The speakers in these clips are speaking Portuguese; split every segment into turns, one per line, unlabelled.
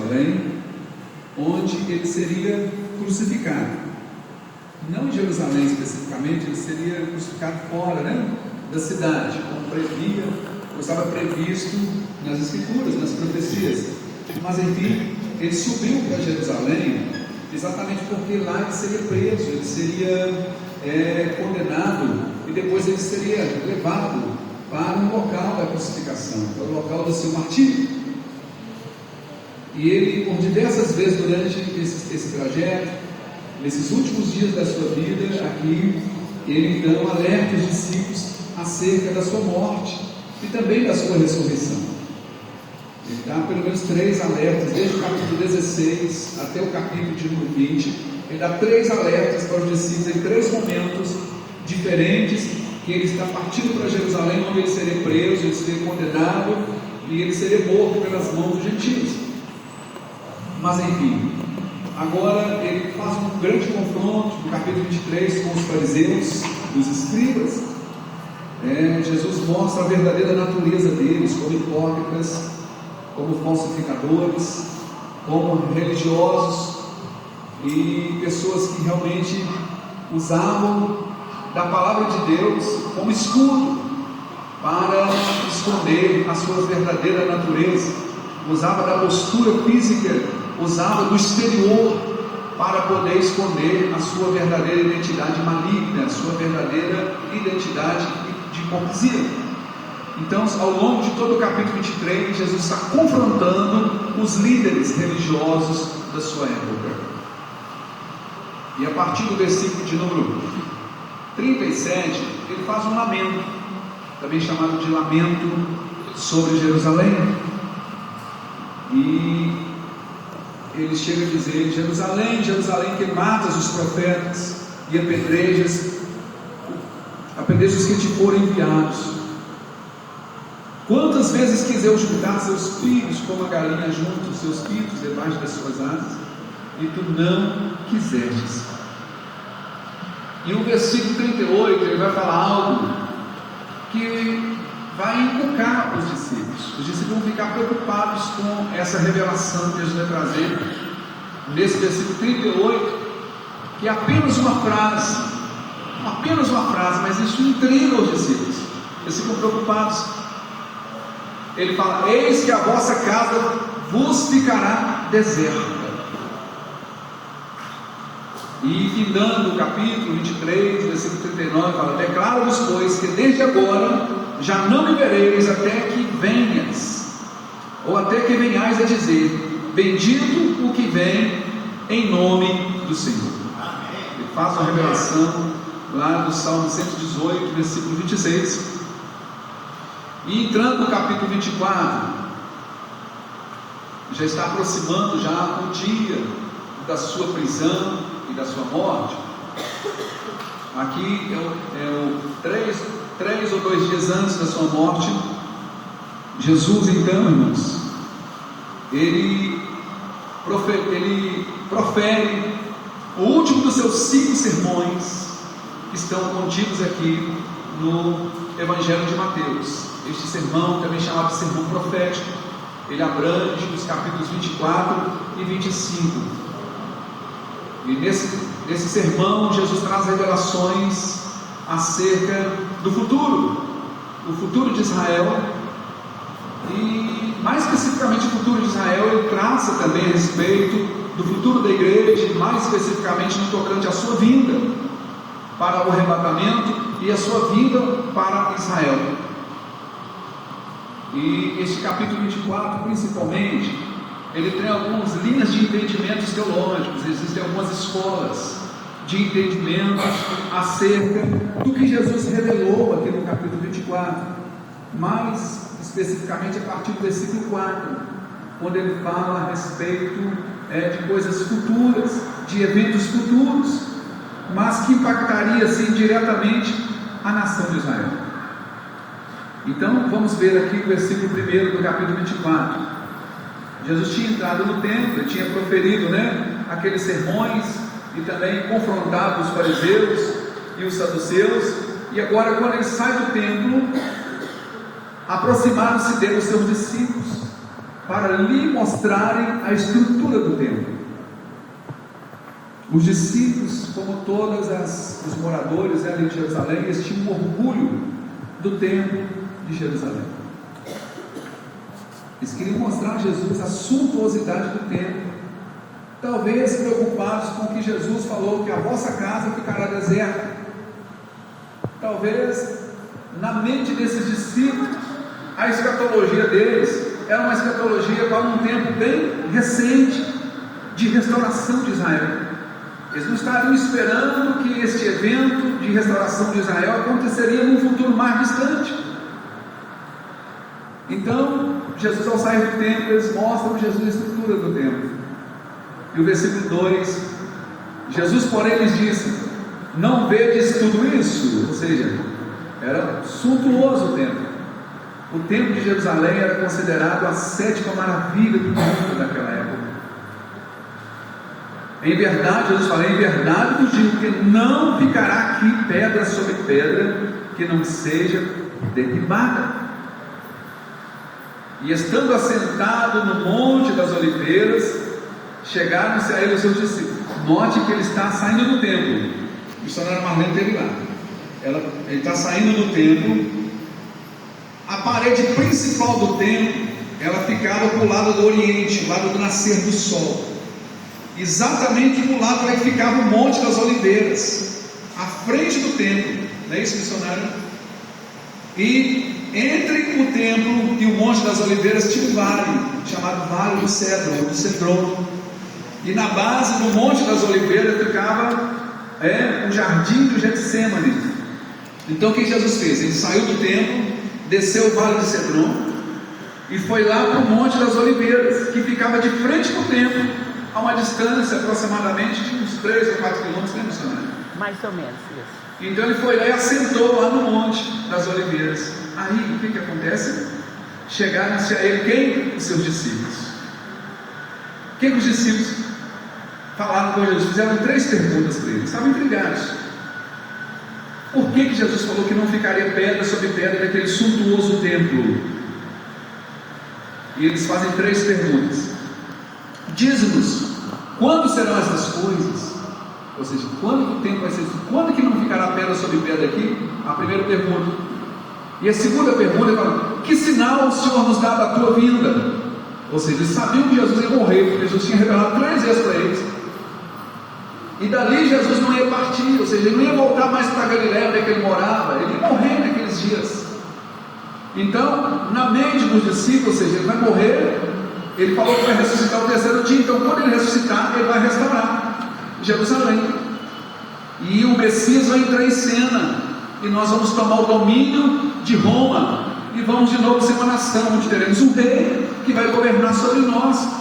Jerusalém, onde ele seria crucificado. Não em Jerusalém especificamente, ele seria crucificado fora, da cidade, como estava previsto nas Escrituras, nas profecias. Mas enfim, ele subiu para Jerusalém exatamente porque lá ele seria preso, ele seria condenado e depois ele seria levado para um local da crucificação, para o local do seu martírio. E ele, por diversas vezes durante esse trajeto, nesses últimos dias da sua vida aqui, ele então alerta os discípulos acerca da sua morte e também da sua ressurreição. Ele dá pelo menos 3 alertas, desde o capítulo 16 até o capítulo de número 20. Ele dá 3 alertas para os discípulos em 3 momentos diferentes, que ele está partindo para Jerusalém, onde ele seria preso, ele seria condenado e ele seria morto pelas mãos dos gentios. Mas enfim, agora ele faz um grande confronto no capítulo 23 com os fariseus, os escribas. Jesus mostra a verdadeira natureza deles, como hipócritas, como falsificadores, como religiosos e pessoas que realmente usavam da palavra de Deus como escudo para esconder a sua verdadeira natureza, usava da postura física, usava do exterior para poder esconder a sua verdadeira identidade maligna, a sua verdadeira identidade de hipocrisia. Então, ao longo de todo o capítulo 23, Jesus está confrontando os líderes religiosos da sua época. E a partir do versículo de número 37, ele faz um lamento, também chamado de lamento sobre Jerusalém. E ele chega a dizer: Jerusalém, Jerusalém, que matas os profetas e apedrejas os que te foram enviados. Quantas vezes quis eu juntar seus filhos, como a galinha junta os seus filhos debaixo das suas asas, e tu não quisestes. E o versículo 38, ele vai falar algo que vai encucar os discípulos. Os discípulos vão ficar preocupados com essa revelação que Jesus vai trazer nesse versículo 38, que é apenas uma frase, mas isso intriga os discípulos. Eles ficam preocupados. Ele fala: eis que a vossa casa vos ficará deserta. E findando o capítulo 23, versículo 39, fala: declara-vos, pois, que desde agora já não me vereis até que venhas, ou até que venhais a dizer: bendito o que vem em nome do Senhor. Ele faz uma revelação lá do Salmo 118, versículo 26. E entrando no capítulo 24, já está aproximando já o dia da sua prisão e da sua morte. Aqui é 3 ou 2 dias antes da sua morte. Jesus, então, irmãos, ele profere o último dos seus 5 sermões, que estão contidos aqui no Evangelho de Mateus. Este sermão, também chamado de sermão profético, ele abrange os capítulos 24 e 25. E nesse sermão, Jesus traz revelações acerca do futuro, o futuro de Israel, e mais especificamente o futuro de Israel. Ele traça também a respeito do futuro da igreja, mais especificamente no tocante à sua vinda para o arrebatamento e a sua vinda para Israel. E este capítulo 24, principalmente, ele tem algumas linhas de entendimentos teológicos. Existem algumas escolas de entendimentos acerca do que Jesus revelou aqui no capítulo 24, mais especificamente a partir do versículo 4, quando ele fala a respeito de coisas futuras, de eventos futuros, mas que impactaria assim diretamente a nação de Israel. Então vamos ver aqui o versículo 1 do capítulo 24. Jesus tinha entrado no templo, ele tinha proferido aqueles sermões e também confrontado os fariseus e os saduceus. E agora, quando ele sai do templo, aproximaram-se dele os seus discípulos para lhe mostrarem a estrutura do templo. Os discípulos, como todos os moradores ali de Jerusalém, eles tinham orgulho do templo de Jerusalém. Eles queriam mostrar a Jesus a suntuosidade do templo, talvez preocupados com o que Jesus falou, que a vossa casa ficará deserta. Talvez na mente desses discípulos a escatologia deles era uma escatologia para um tempo bem recente de restauração de Israel. Eles não estavam esperando que este evento de restauração de Israel aconteceria num futuro mais distante. Então, Jesus, ao sair do templo, eles mostram Jesus a estrutura do templo. E o versículo 2: Jesus, porém, lhes disse: não vedes tudo isso? Ou seja, era suntuoso o templo. O templo de Jerusalém era considerado a 7ª maravilha do mundo naquela época. Em verdade, Jesus fala: em verdade vos digo que não ficará aqui pedra sobre pedra que não seja derribada. E estando assentado no Monte das Oliveiras, chegaram-se a ele os seus discípulos. Note que ele está saindo do templo. O missionário Marlene teve lá. Ele está saindo do templo. A parede principal do templo, ela ficava para o lado do oriente, o lado do nascer do sol. Exatamente do lado aí ficava o Monte das Oliveiras, à frente do templo. Não é isso, missionário? E entre o templo e o Monte das Oliveiras tinha um vale, chamado Vale do Cedro, do Cedron. E na base do Monte das Oliveiras ficava o jardim do Getsemane. Então o que Jesus fez? Ele saiu do templo, desceu o Vale do Cedron e foi lá para o Monte das Oliveiras, que ficava de frente para o templo, a uma distância aproximadamente de uns 3 ou 4 quilômetros, né, missionário?
Mais ou menos isso.
Então ele foi lá e assentou lá no Monte das Oliveiras. Aí o que acontece? Chegaram-se a ele quem? Os seus discípulos. O que os discípulos falaram com Jesus? Fizeram 3 perguntas para ele. Estavam intrigados. Por que Jesus falou que não ficaria pedra sobre pedra naquele suntuoso templo? E eles fazem 3 perguntas. Diz-nos, quando serão essas coisas? Ou seja, quando o tempo vai ser isso? Quando que não ficará pedra sobre pedra aqui? A primeira pergunta. E a segunda pergunta, ele fala: que sinal o Senhor nos dá da tua vinda? Ou seja, eles sabiam que Jesus ia morrer, porque Jesus tinha revelado 3 vezes para eles. E dali Jesus não ia partir, ou seja, ele não ia voltar mais para a Galileia, onde é que ele morava, ele ia morrer naqueles dias. Então, na mente dos discípulos, ou seja, ele vai morrer, ele falou que vai ressuscitar o 3º dia, então quando ele ressuscitar, ele vai restaurar Jerusalém. E o Messias vai entrar em cena, e nós vamos tomar o domínio de Roma, e vamos de novo ser uma nação, onde teremos um rei que vai governar sobre nós,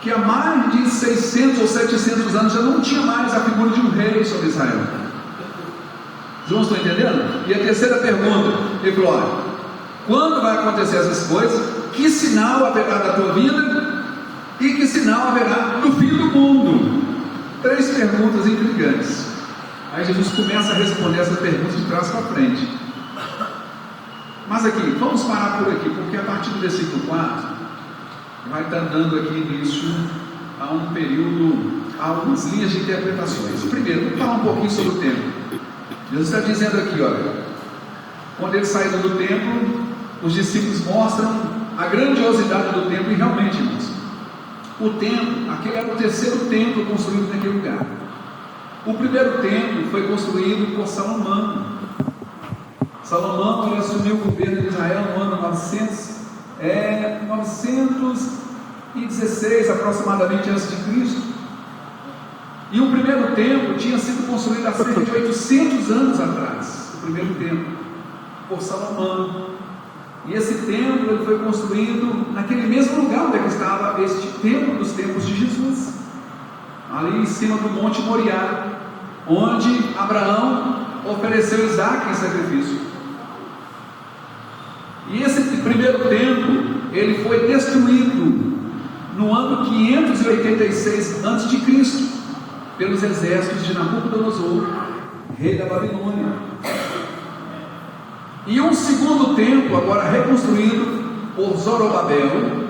que há mais de 600 ou 700 anos já não tinha mais a figura de um rei sobre Israel. Os irmãos estão entendendo? E a terceira pergunta, ele falou: olha, quando vai acontecer essas coisas? Que sinal haverá da tua vinda? E que sinal haverá do fim do mundo? 3 perguntas intrigantes. Aí Jesus começa a responder essas perguntas de trás para frente. Mas aqui, vamos parar por aqui, porque a partir do versículo 4 vai estar dando aqui início a um período, a algumas linhas de interpretações. Primeiro, vamos falar um pouquinho sobre o templo. Jesus está dizendo aqui, olha, quando eles saíram do templo, os discípulos mostram a grandiosidade do templo, e realmente, irmãos, o templo, aquele era o 3º templo construído naquele lugar. O primeiro templo foi construído por Salomão. Salomão, ele assumiu o governo de Israel no ano 916 aproximadamente antes de Cristo. E o primeiro templo tinha sido construído há cerca de 800 anos atrás. O primeiro templo, por Salomão. E esse templo ele foi construído naquele mesmo lugar onde estava este templo dos tempos de Jesus, ali em cima do Monte Moriá, onde Abraão ofereceu Isaac em sacrifício. E esse primeiro templo ele foi destruído no ano 586 a.C. pelos exércitos de Nabucodonosor, rei da Babilônia. E um segundo templo, agora reconstruído por Zorobabel,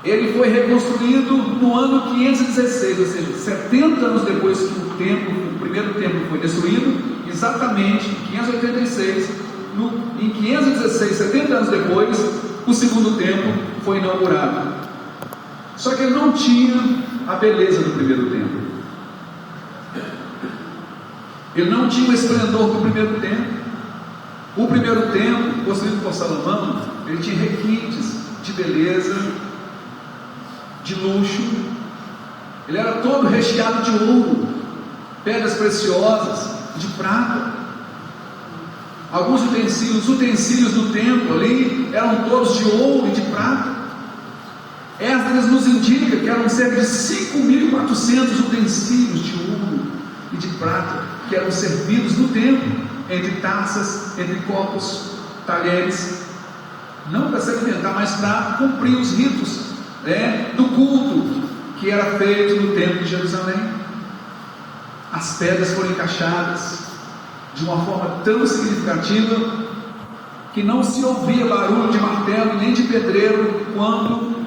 Ele foi reconstruído no ano 516, ou seja, 70 anos depois que o primeiro templo foi destruído, exatamente em 586, em 516, 70 anos depois, o segundo templo foi inaugurado. Só que ele não tinha a beleza do primeiro templo. Ele não tinha o esplendor do primeiro templo. O primeiro templo, construído por Salomão, ele tinha requintes de beleza, de luxo. Ele era todo recheado de ouro, pedras preciosas, de prata. Alguns utensílios do templo ali eram todos de ouro e de prata. Esdras nos indica que eram cerca de 5.400 utensílios de ouro e de prata que eram servidos no templo, entre taças, entre copos, talheres, não para se alimentar, mas para cumprir os ritos do culto que era feito no templo de Jerusalém. As pedras foram encaixadas de uma forma tão significativa que não se ouvia barulho de martelo nem de pedreiro quando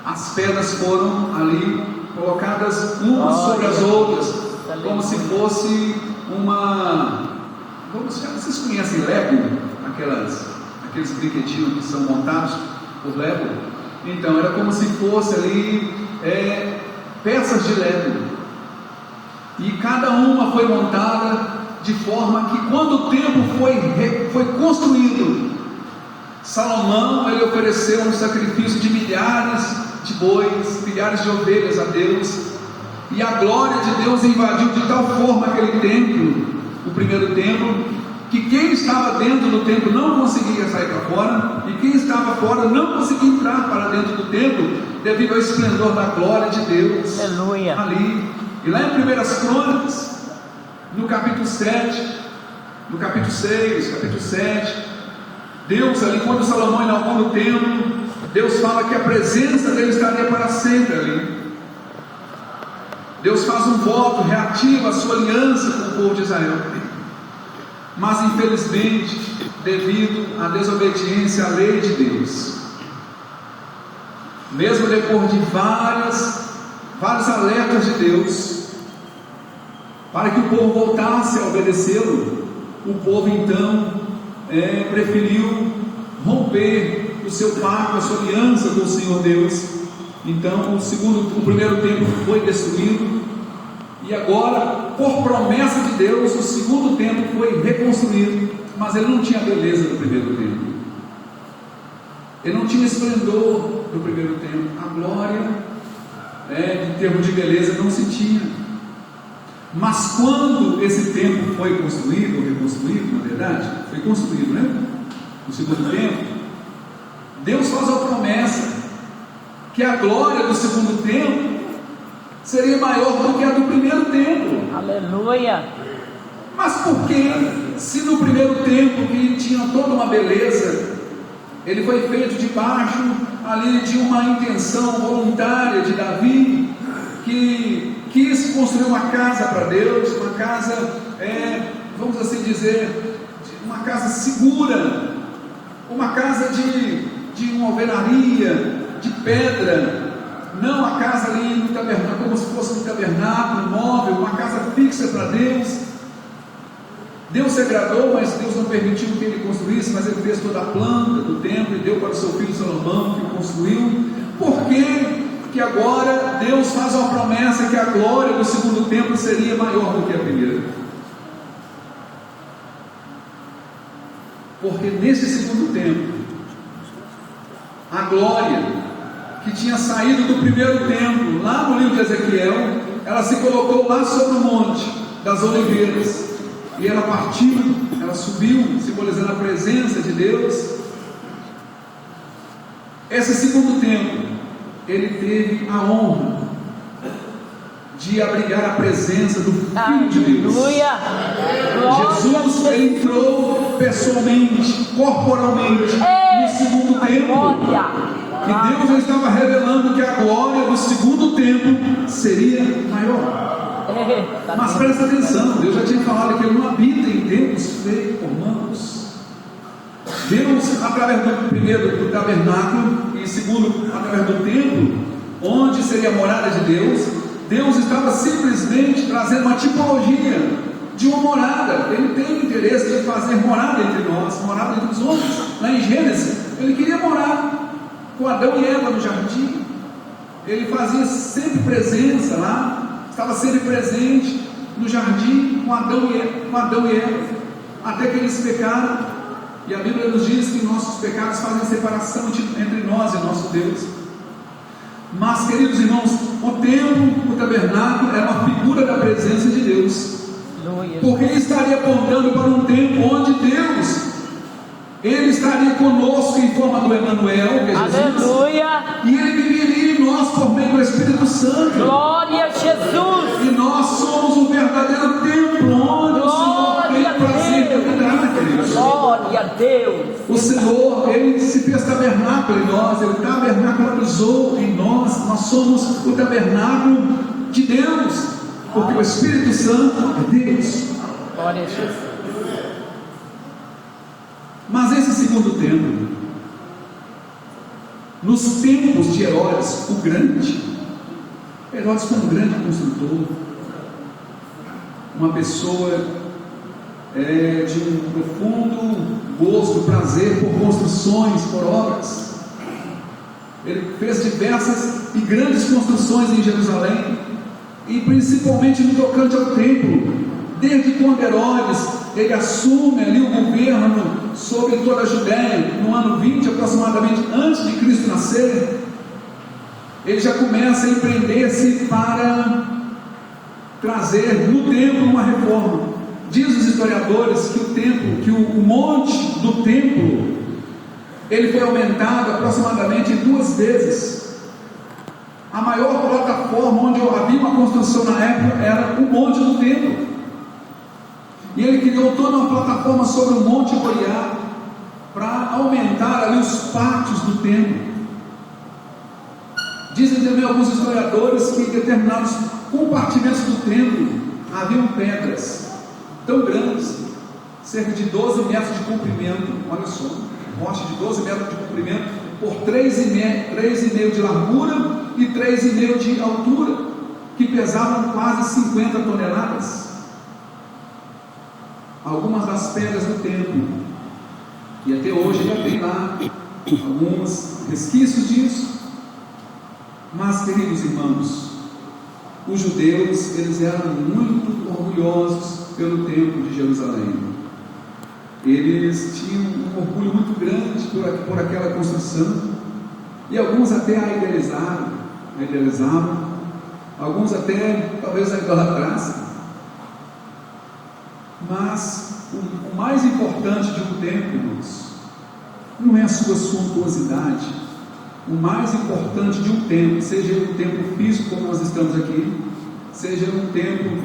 as pedras foram ali colocadas umas sobre as outras, como se fosse vocês conhecem Lego? Aqueles brinquedinhos que são montados por Lego? Então era como se fosse ali peças de Lego, e cada uma foi montada de forma que quando o templo foi construído, Salomão ele ofereceu um sacrifício de milhares de bois, milhares de ovelhas a Deus, e a glória de Deus invadiu de tal forma aquele templo, o primeiro templo, que quem estava dentro do templo não conseguia sair para fora, e quem estava fora não conseguia entrar para dentro do templo, devido ao esplendor da glória de Deus.
Aleluia.
Ali. E lá em 1 Crônicas, no capítulo 7, no capítulo 6, capítulo 7, Deus ali, quando Salomão inaugura o templo, Deus fala que a presença dele estaria para sempre ali. Deus faz um voto, reativa a sua aliança com o povo de Israel. Mas infelizmente, devido à desobediência à lei de Deus, mesmo depois de vários alertas de Deus, para que o povo voltasse a obedecê-lo, o povo então preferiu romper o seu pacto, a sua aliança com o Senhor Deus. Então o primeiro templo foi destruído, e agora, por promessa de Deus, o segundo templo foi reconstruído, mas ele não tinha a beleza do primeiro templo, ele não tinha o esplendor do primeiro templo, a glória em termos de beleza não se tinha. Mas quando esse templo foi construído, ou reconstruído, na verdade, foi construído, o segundo templo, Deus faz a promessa que a glória do segundo templo seria maior do que a do primeiro templo.
Aleluia.
Mas por que, se no primeiro templo, que tinha toda uma beleza, ele foi feito debaixo ali de uma intenção voluntária de Davi, que quis construir uma casa para Deus, uma casa, vamos assim dizer, uma casa segura, uma casa de uma alvenaria, de pedra, não a casa ali no tabernáculo, como se fosse um tabernáculo móvel, uma casa fixa para Deus. Deus se agradou, mas Deus não permitiu que ele construísse, mas ele fez toda a planta do templo e deu para o seu filho Salomão, que o construiu. Por que agora Deus faz uma promessa que a glória do segundo templo seria maior do que a primeira? Porque nesse segundo templo, a glória que tinha saído do primeiro templo, lá no livro de Ezequiel, ela se colocou lá sobre o monte das oliveiras, e ela partiu, ela subiu, simbolizando a presença de Deus. Esse segundo templo, ele teve a honra de abrigar a presença do Filho de Deus. Jesus entrou pessoalmente, corporalmente, no segundo templo. E Deus já estava revelando que a glória do segundo templo seria maior. Mas presta atenção, Deus já tinha falado que ele não habita em templos feitos por mãos. Deus, através do primeiro do tabernáculo, e segundo, através do templo, onde seria a morada de Deus, Deus estava simplesmente trazendo uma tipologia de uma morada. Ele tem interesse de fazer morada entre nós, morada entre os homens. Lá em Gênesis, ele queria morar com Adão e Eva no jardim. Ele fazia sempre presença lá, estava sempre presente no jardim com Adão e Eva, até que eles pecaram. E a Bíblia nos diz que nossos pecados fazem separação entre nós e nosso Deus. Mas, queridos irmãos, o templo, o tabernáculo, era uma figura da presença de Deus, porque ele estaria apontando para um tempo onde Deus, ele estaria conosco em forma do Emanuel, que é Jesus.
Aleluia.
E ele viveria em nós por meio do Espírito Santo.
Glória a Jesus.
E nós somos um verdadeiro templo onde o Senhor tem prazer em habitar, queridos.
Glória a Deus.
O Senhor, ele se fez tabernáculo em nós, ele tabernaculizou em nós. Nós somos o tabernáculo de Deus, porque o Espírito Santo é Deus.
Glória a Jesus.
Mas esse segundo templo, nos tempos de Herodes o Grande, Herodes foi um grande construtor, uma pessoa de um profundo gosto, prazer por construções, por obras. Ele fez diversas e grandes construções em Jerusalém, e principalmente no tocante ao templo. Desde quando Herodes ele assume ali o governo sobre toda a Judéia, no ano 20 aproximadamente antes de Cristo nascer, ele já começa a empreender-se para trazer no templo uma reforma. Diz os historiadores que o monte do templo ele foi aumentado aproximadamente 2 vezes. A maior plataforma onde havia uma construção na época era o monte do templo. E ele criou toda uma plataforma sobre o Monte Moriá para aumentar ali os pátios do templo. Dizem também alguns historiadores que em determinados compartimentos do templo haviam pedras tão grandes, cerca de 12 metros de comprimento, olha só, rocha de 12 metros de comprimento por 3,5 de largura e 3,5 de altura, que pesavam quase 50 toneladas. Algumas das pedras do templo, e até hoje ainda tem lá alguns resquícios disso. Mas, queridos irmãos, os judeus eles eram muito orgulhosos pelo templo de Jerusalém. Eles tinham um orgulho muito grande por aquela construção, e alguns até a idealizavam, alguns até talvez a idolatrassem. Mas o mais importante de um templo, irmãos, não é a sua suntuosidade. O mais importante de um templo, seja um templo físico como nós estamos aqui, seja um templo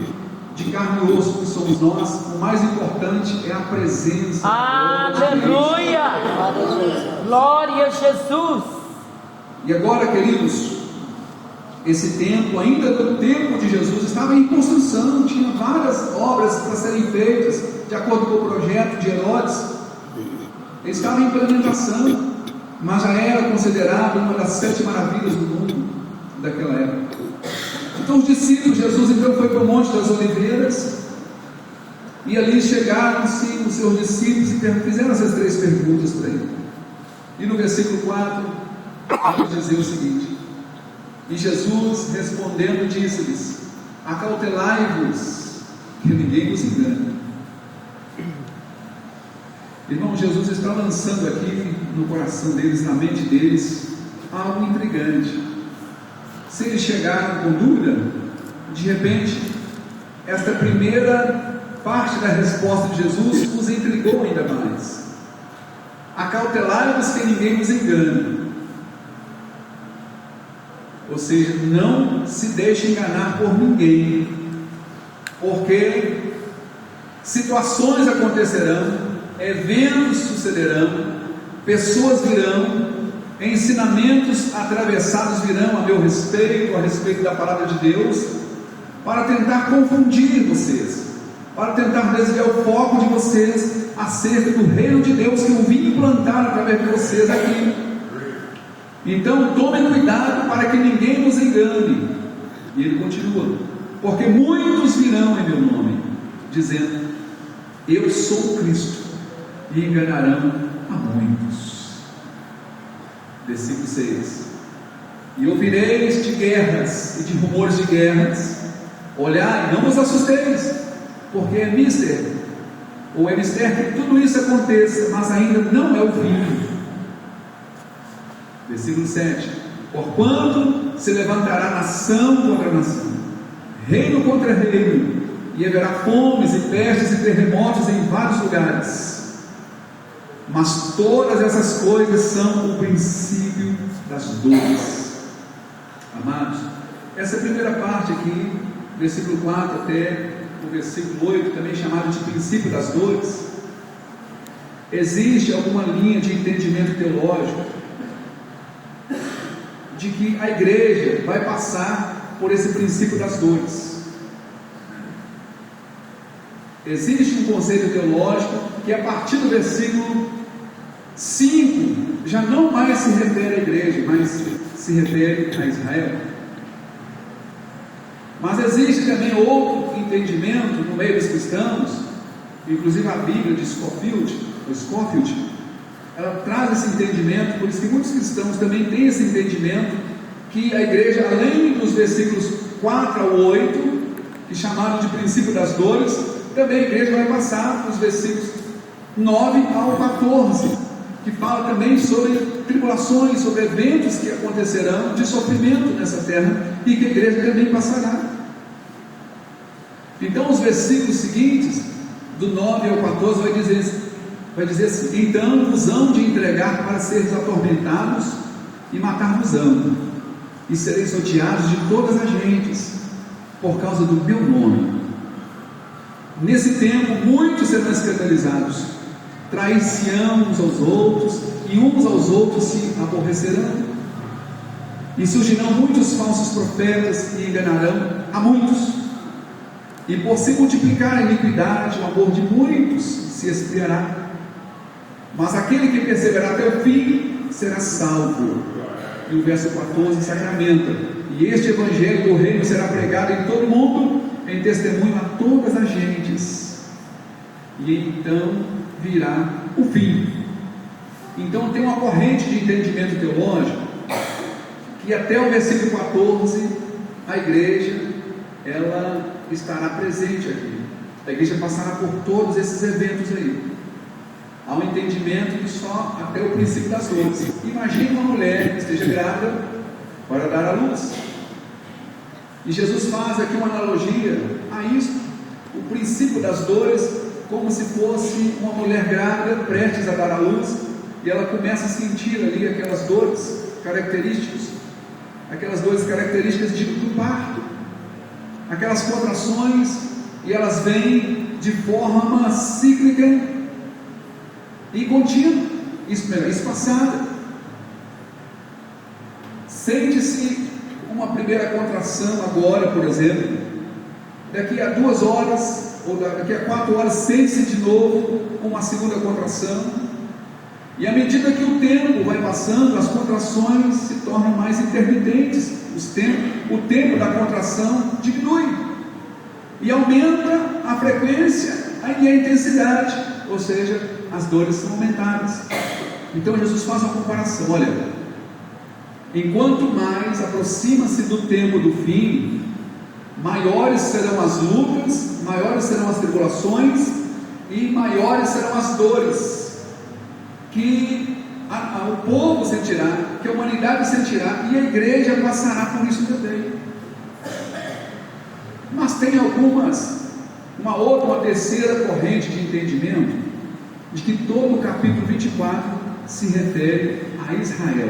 de carne e osso que somos nós, o mais importante é a presença.
Aleluia! Glória a Jesus!
E agora, queridos, esse templo, ainda do tempo de Jesus, estava em construção, tinha várias obras para serem feitas, de acordo com o projeto de Herodes. Ele estava em implementação, mas já era considerado uma das 7 maravilhas do mundo daquela época. Então os discípulos, Jesus então foi para o Monte das Oliveiras, e ali chegaram-se os seus discípulos e fizeram essas 3 perguntas para ele. E no versículo 4, ele dizia o seguinte: e Jesus respondendo disse-lhes: acautelai-vos, que ninguém vos engane. Irmão, Jesus está lançando aqui no coração deles, na mente deles, algo intrigante. Se eles chegaram com dúvida, de repente, esta primeira parte da resposta de Jesus os intrigou ainda mais. Acautelai-vos que ninguém vos engane. Ou seja, não se deixe enganar por ninguém, porque situações acontecerão, eventos sucederão, pessoas virão, ensinamentos atravessados virão a meu respeito, a respeito da palavra de Deus, para tentar confundir vocês, para tentar desviar o foco de vocês acerca do reino de Deus que eu vim implantar através de vocês aqui. Então tomem cuidado para que ninguém vos engane. E ele continua: porque muitos virão em meu nome, dizendo: eu sou Cristo, e enganarão a muitos. Versículo 6: e ouvireis de guerras e de rumores de guerras. Olhai, não vos assusteis, porque é mistério que tudo isso aconteça, mas ainda não é o fim. Versículo 7: porquanto se levantará nação contra nação, reino contra reino, e haverá fomes e pestes e terremotos em vários lugares. Mas todas essas coisas são o princípio das dores. Amados, essa primeira parte aqui, versículo 4 até o versículo 8, também chamado de princípio das dores, existe alguma linha de entendimento teológico de que a igreja vai passar por esse princípio das dores. Existe um conceito teológico que a partir do versículo 5 já não mais se refere à igreja, mas se refere a Israel. Mas existe também outro entendimento no meio dos cristãos, inclusive a Bíblia de Scofield, ela traz esse entendimento, por isso que muitos cristãos também têm esse entendimento, que a igreja, além dos versículos 4 ao 8, que chamaram de princípio das dores, também a igreja vai passar dos versículos 9 ao 14, que fala também sobre tribulações, sobre eventos que acontecerão de sofrimento nessa terra, e que a igreja também passará. Então os versículos seguintes, do 9 ao 14, vai dizer assim: então vos hão de entregar para seres atormentados e matar-vos-ão, e sereis odiados de todas as gentes por causa do meu nome. Nesse tempo muitos serão escandalizados, trair-se-ão uns aos outros, e uns aos outros se aborrecerão, e surgirão muitos falsos profetas e enganarão a muitos, e por se multiplicar a iniquidade, o amor de muitos se esfriará, mas aquele que perseverar até o fim será salvo. E o verso 14 sacramenta: e este evangelho do reino será pregado em todo o mundo, em testemunho a todas as gentes, e então virá o fim. Então tem uma corrente de entendimento teológico que até o versículo 14 a igreja ela estará presente aqui, a igreja passará por todos esses eventos aí. Há um entendimento que só até o princípio das dores. Imagine uma mulher que esteja grávida para dar à luz, e Jesus faz aqui uma analogia a isso, o princípio das dores, como se fosse uma mulher grávida prestes a dar à luz, e ela começa a sentir ali aquelas dores características do parto, aquelas contrações, e elas vêm de forma cíclica e contínua, espaçada. Sente-se uma primeira contração agora, por exemplo, daqui a 2 horas ou daqui a 4 horas sente-se de novo uma segunda contração, e à medida que o tempo vai passando, as contrações se tornam mais intermitentes, o tempo da contração diminui, e aumenta a frequência e a intensidade, ou seja, as dores são aumentadas. Então Jesus faz uma comparação: olha, enquanto mais aproxima-se do tempo do fim, maiores serão as lutas, maiores serão as tribulações, e maiores serão as dores que o povo sentirá, que a humanidade sentirá, e a igreja passará por isso também. Mas tem uma terceira corrente de entendimento, de que todo o capítulo 24 se refere a Israel,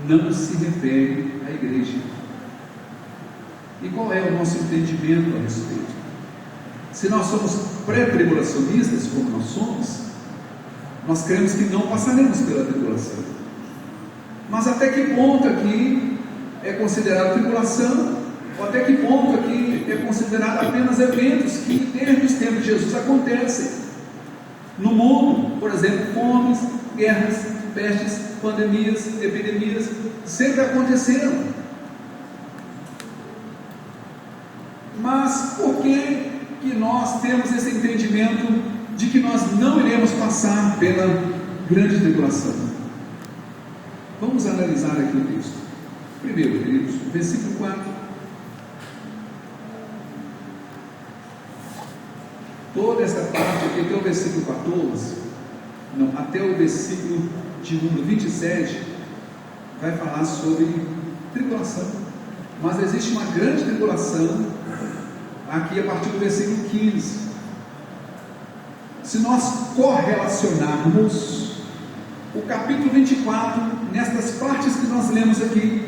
não se refere à igreja. E qual é o nosso entendimento a respeito? Se nós somos pré-tribulacionistas, como nós somos, nós cremos que não passaremos pela tribulação. Mas até que ponto aqui é considerado tribulação? Ou até que ponto aqui é considerado apenas eventos que desde os tempos de Jesus acontecem no mundo? Por exemplo, fomes, guerras, pestes, pandemias, epidemias, sempre aconteceram. Mas por que nós temos esse entendimento de que nós não iremos passar pela grande tribulação? Vamos analisar aqui o texto. Primeiro, queridos, versículo 4. Toda essa parte aqui, até o versículo 14, não, até o versículo de número 27, vai falar sobre tribulação. Mas existe uma grande tribulação aqui a partir do versículo 15. Se nós correlacionarmos o capítulo 24, nestas partes que nós lemos aqui,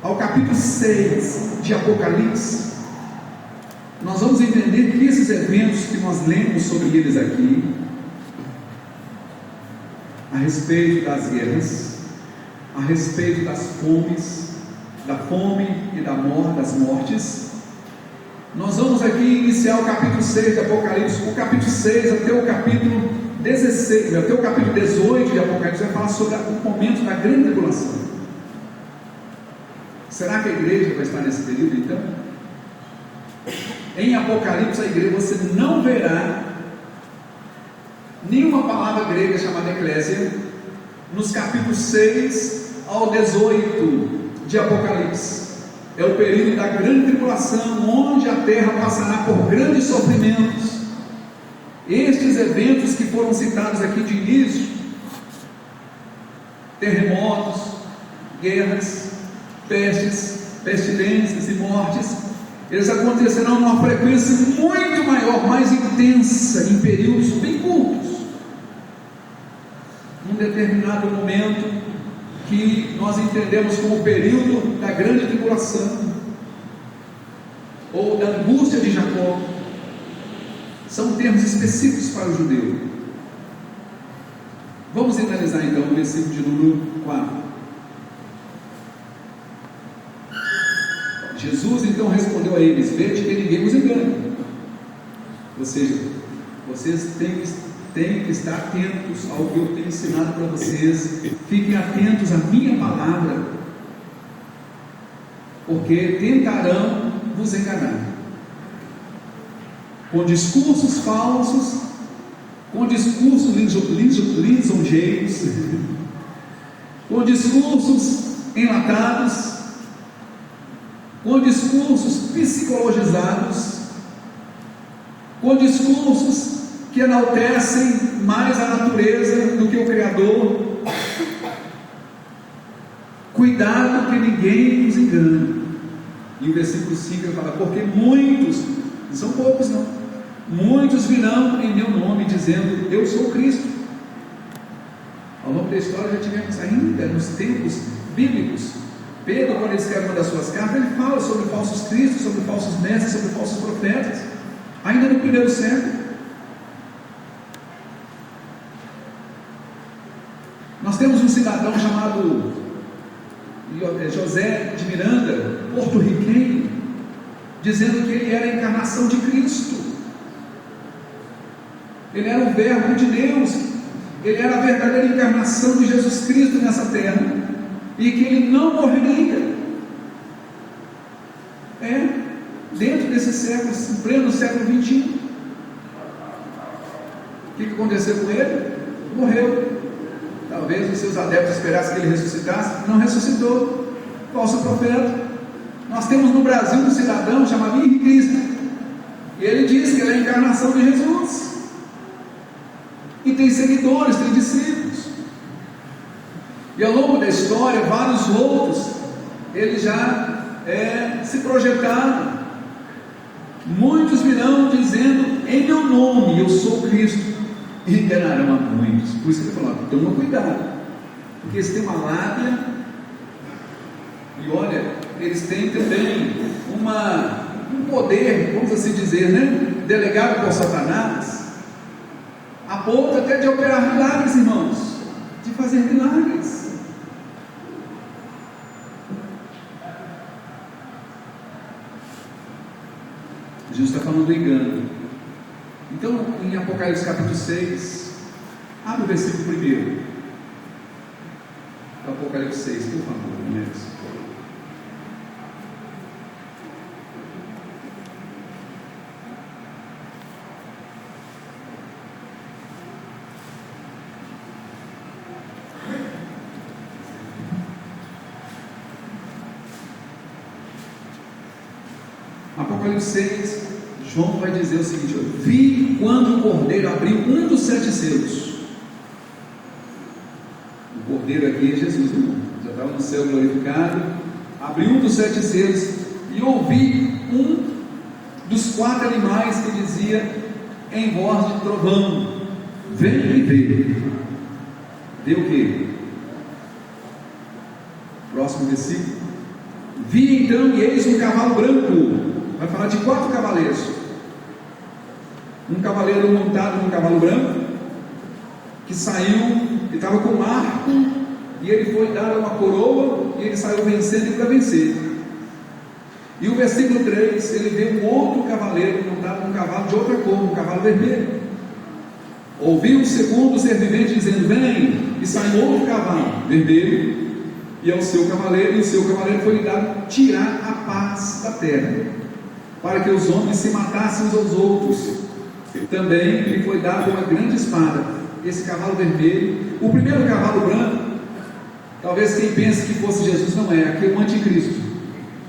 ao capítulo 6 de Apocalipse, nós vamos entender que esses eventos que nós lemos sobre eles aqui, a respeito das guerras, a respeito das fomes, da fome e das mortes, nós vamos aqui iniciar o capítulo 6 de Apocalipse. O capítulo 6 até o capítulo 16, até o capítulo 18 de Apocalipse vai falar sobre o momento da grande tribulação. Será que a igreja vai estar nesse período então? Em Apocalipse, a igreja, você não verá nenhuma palavra grega chamada eclésia nos capítulos 6 ao 18 de Apocalipse. É o período da grande tribulação, onde a terra passará por grandes sofrimentos. Estes eventos que foram citados aqui de início, terremotos, guerras, pestes, pestilências e mortes, eles acontecerão numa frequência muito maior, mais intensa, em períodos bem curtos. Num determinado momento que nós entendemos como o período da grande tribulação, ou da angústia de Jacó, são termos específicos para o judeu. Vamos analisar então o versículo de número 4. Jesus então respondeu a eles: vede que ninguém vos engane. Ou seja, vocês têm que estar atentos ao que eu tenho ensinado para vocês. Fiquem atentos à minha palavra, porque tentarão vos enganar com discursos falsos, com discursos lisonjeiros, com discursos enlatados, com discursos psicologizados, com discursos que enaltecem mais a natureza do que o Criador. Cuidado que ninguém nos engane. E o versículo 5 ele fala: porque muitos, não são poucos não, muitos virão em meu nome dizendo eu sou Cristo. Ao longo da história já tivemos, ainda nos tempos bíblicos, Pedro, quando ele escreve uma das suas cartas, ele fala sobre falsos cristos, sobre falsos mestres, sobre falsos profetas, ainda no primeiro século. Nós temos um cidadão chamado José de Miranda, porto-riquenho, dizendo que ele era a encarnação de Cristo, ele era o verbo de Deus, ele era a verdadeira encarnação de Jesus Cristo nessa terra, e que ele não morreria. Dentro desse século, em pleno século 21, o que aconteceu com ele? Morreu. Talvez os seus adeptos esperassem que ele ressuscitasse, não ressuscitou. Falso profeta. Nós temos no Brasil um cidadão chamado Henrique Cristo, e ele diz que ele é a encarnação de Jesus, e tem seguidores, tem discípulos. E ao longo da história, vários outros, eles já se projetaram. Muitos virão dizendo em meu nome, eu sou Cristo, e enganarão a muitos. Por isso que ele falou: toma cuidado, porque eles têm uma lábia, e olha, eles têm também um poder, vamos assim dizer, delegado por Satanás, a ponto até de operar milagres, irmãos, de fazer milagres. Jesus está falando do engano. Então, em Apocalipse capítulo 6, abre o versículo 1. Apocalipse 6, por favor, Inês. Apocalipse 6, João vai dizer o seguinte: vi quando o cordeiro abriu um dos 7 selos. O cordeiro aqui é Jesus, irmão. Já estava no céu glorificado. Abriu um dos 7 selos e ouvi um dos 4 animais que dizia em voz de trovão: vem e vê. Vê o quê? Próximo versículo. Vi então e eis um cavalo branco. Vai falar de 4 cavaleiros. Um cavaleiro montado num cavalo branco, que saiu, ele estava com um arco, e ele foi dar uma coroa, e ele saiu vencendo e para vencer. E o versículo 3, ele vê um outro cavaleiro montado num cavalo de outra cor, um cavalo vermelho. Ouvi um segundo ser vivente dizendo: vem, e saiu outro cavalo vermelho, e ao seu cavaleiro, e o seu cavaleiro foi lhe dado tirar a paz da terra, para que os homens se matassem uns aos outros. Também lhe foi dada uma grande espada. Esse cavalo vermelho, o primeiro cavalo branco, talvez quem pense que fosse Jesus, não é, aqui é o anticristo.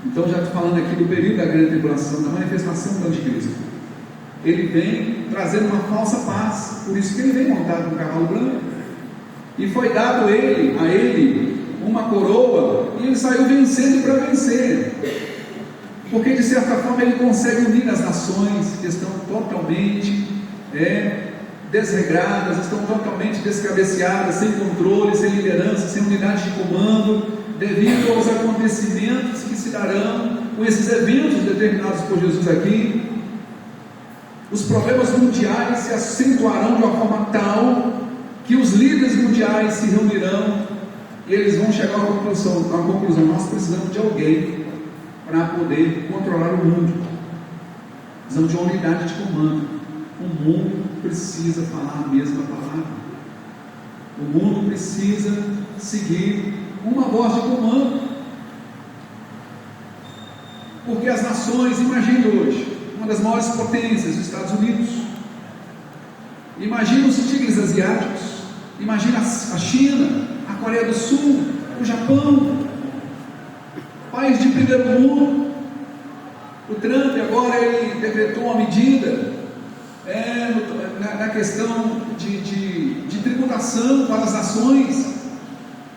Então já estou falando aqui do período da grande tribulação, da manifestação do anticristo. Ele vem trazendo uma falsa paz, por isso que ele vem montado no cavalo branco, e foi dado a ele uma coroa, e ele saiu vencendo para vencer, porque de certa forma ele consegue unir as nações que estão totalmente desregradas, estão totalmente descabeceadas, sem controle, sem liderança, sem unidade de comando, devido aos acontecimentos que se darão com esses eventos determinados por Jesus aqui. Os problemas mundiais se acentuarão de uma forma tal que os líderes mundiais se reunirão e eles vão chegar à conclusão: nós precisamos de alguém para poder controlar o mundo. Precisamos de uma unidade de comando. O mundo precisa falar a mesma palavra. O mundo precisa seguir uma voz de comando. Porque as nações, imagine hoje, uma das maiores potências, os Estados Unidos, imagina os tigres asiáticos, imagina a China, a Coreia do Sul, o Japão, país de primeiro mundo. O Trump agora ele decretou uma medida na questão de tributação para as nações,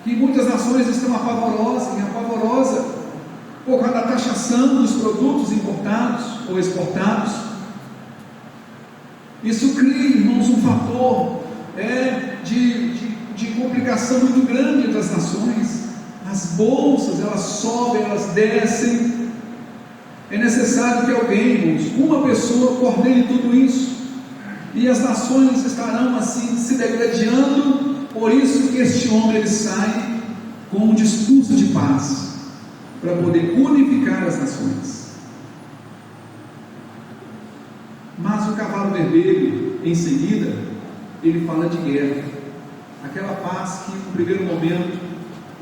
que muitas nações estão apavorosas por causa da taxação dos produtos importados ou exportados. Isso cria, irmãos, um fator de complicação muito grande entre as nações. As bolsas, elas sobem, elas descem. É necessário que alguém, irmãos, uma pessoa coordene tudo isso, e as nações estarão assim se degradando. Por isso que este homem ele sai com um discurso de paz, para poder unificar as nações. Mas o cavalo vermelho, em seguida, ele fala de guerra. Aquela paz que no primeiro momento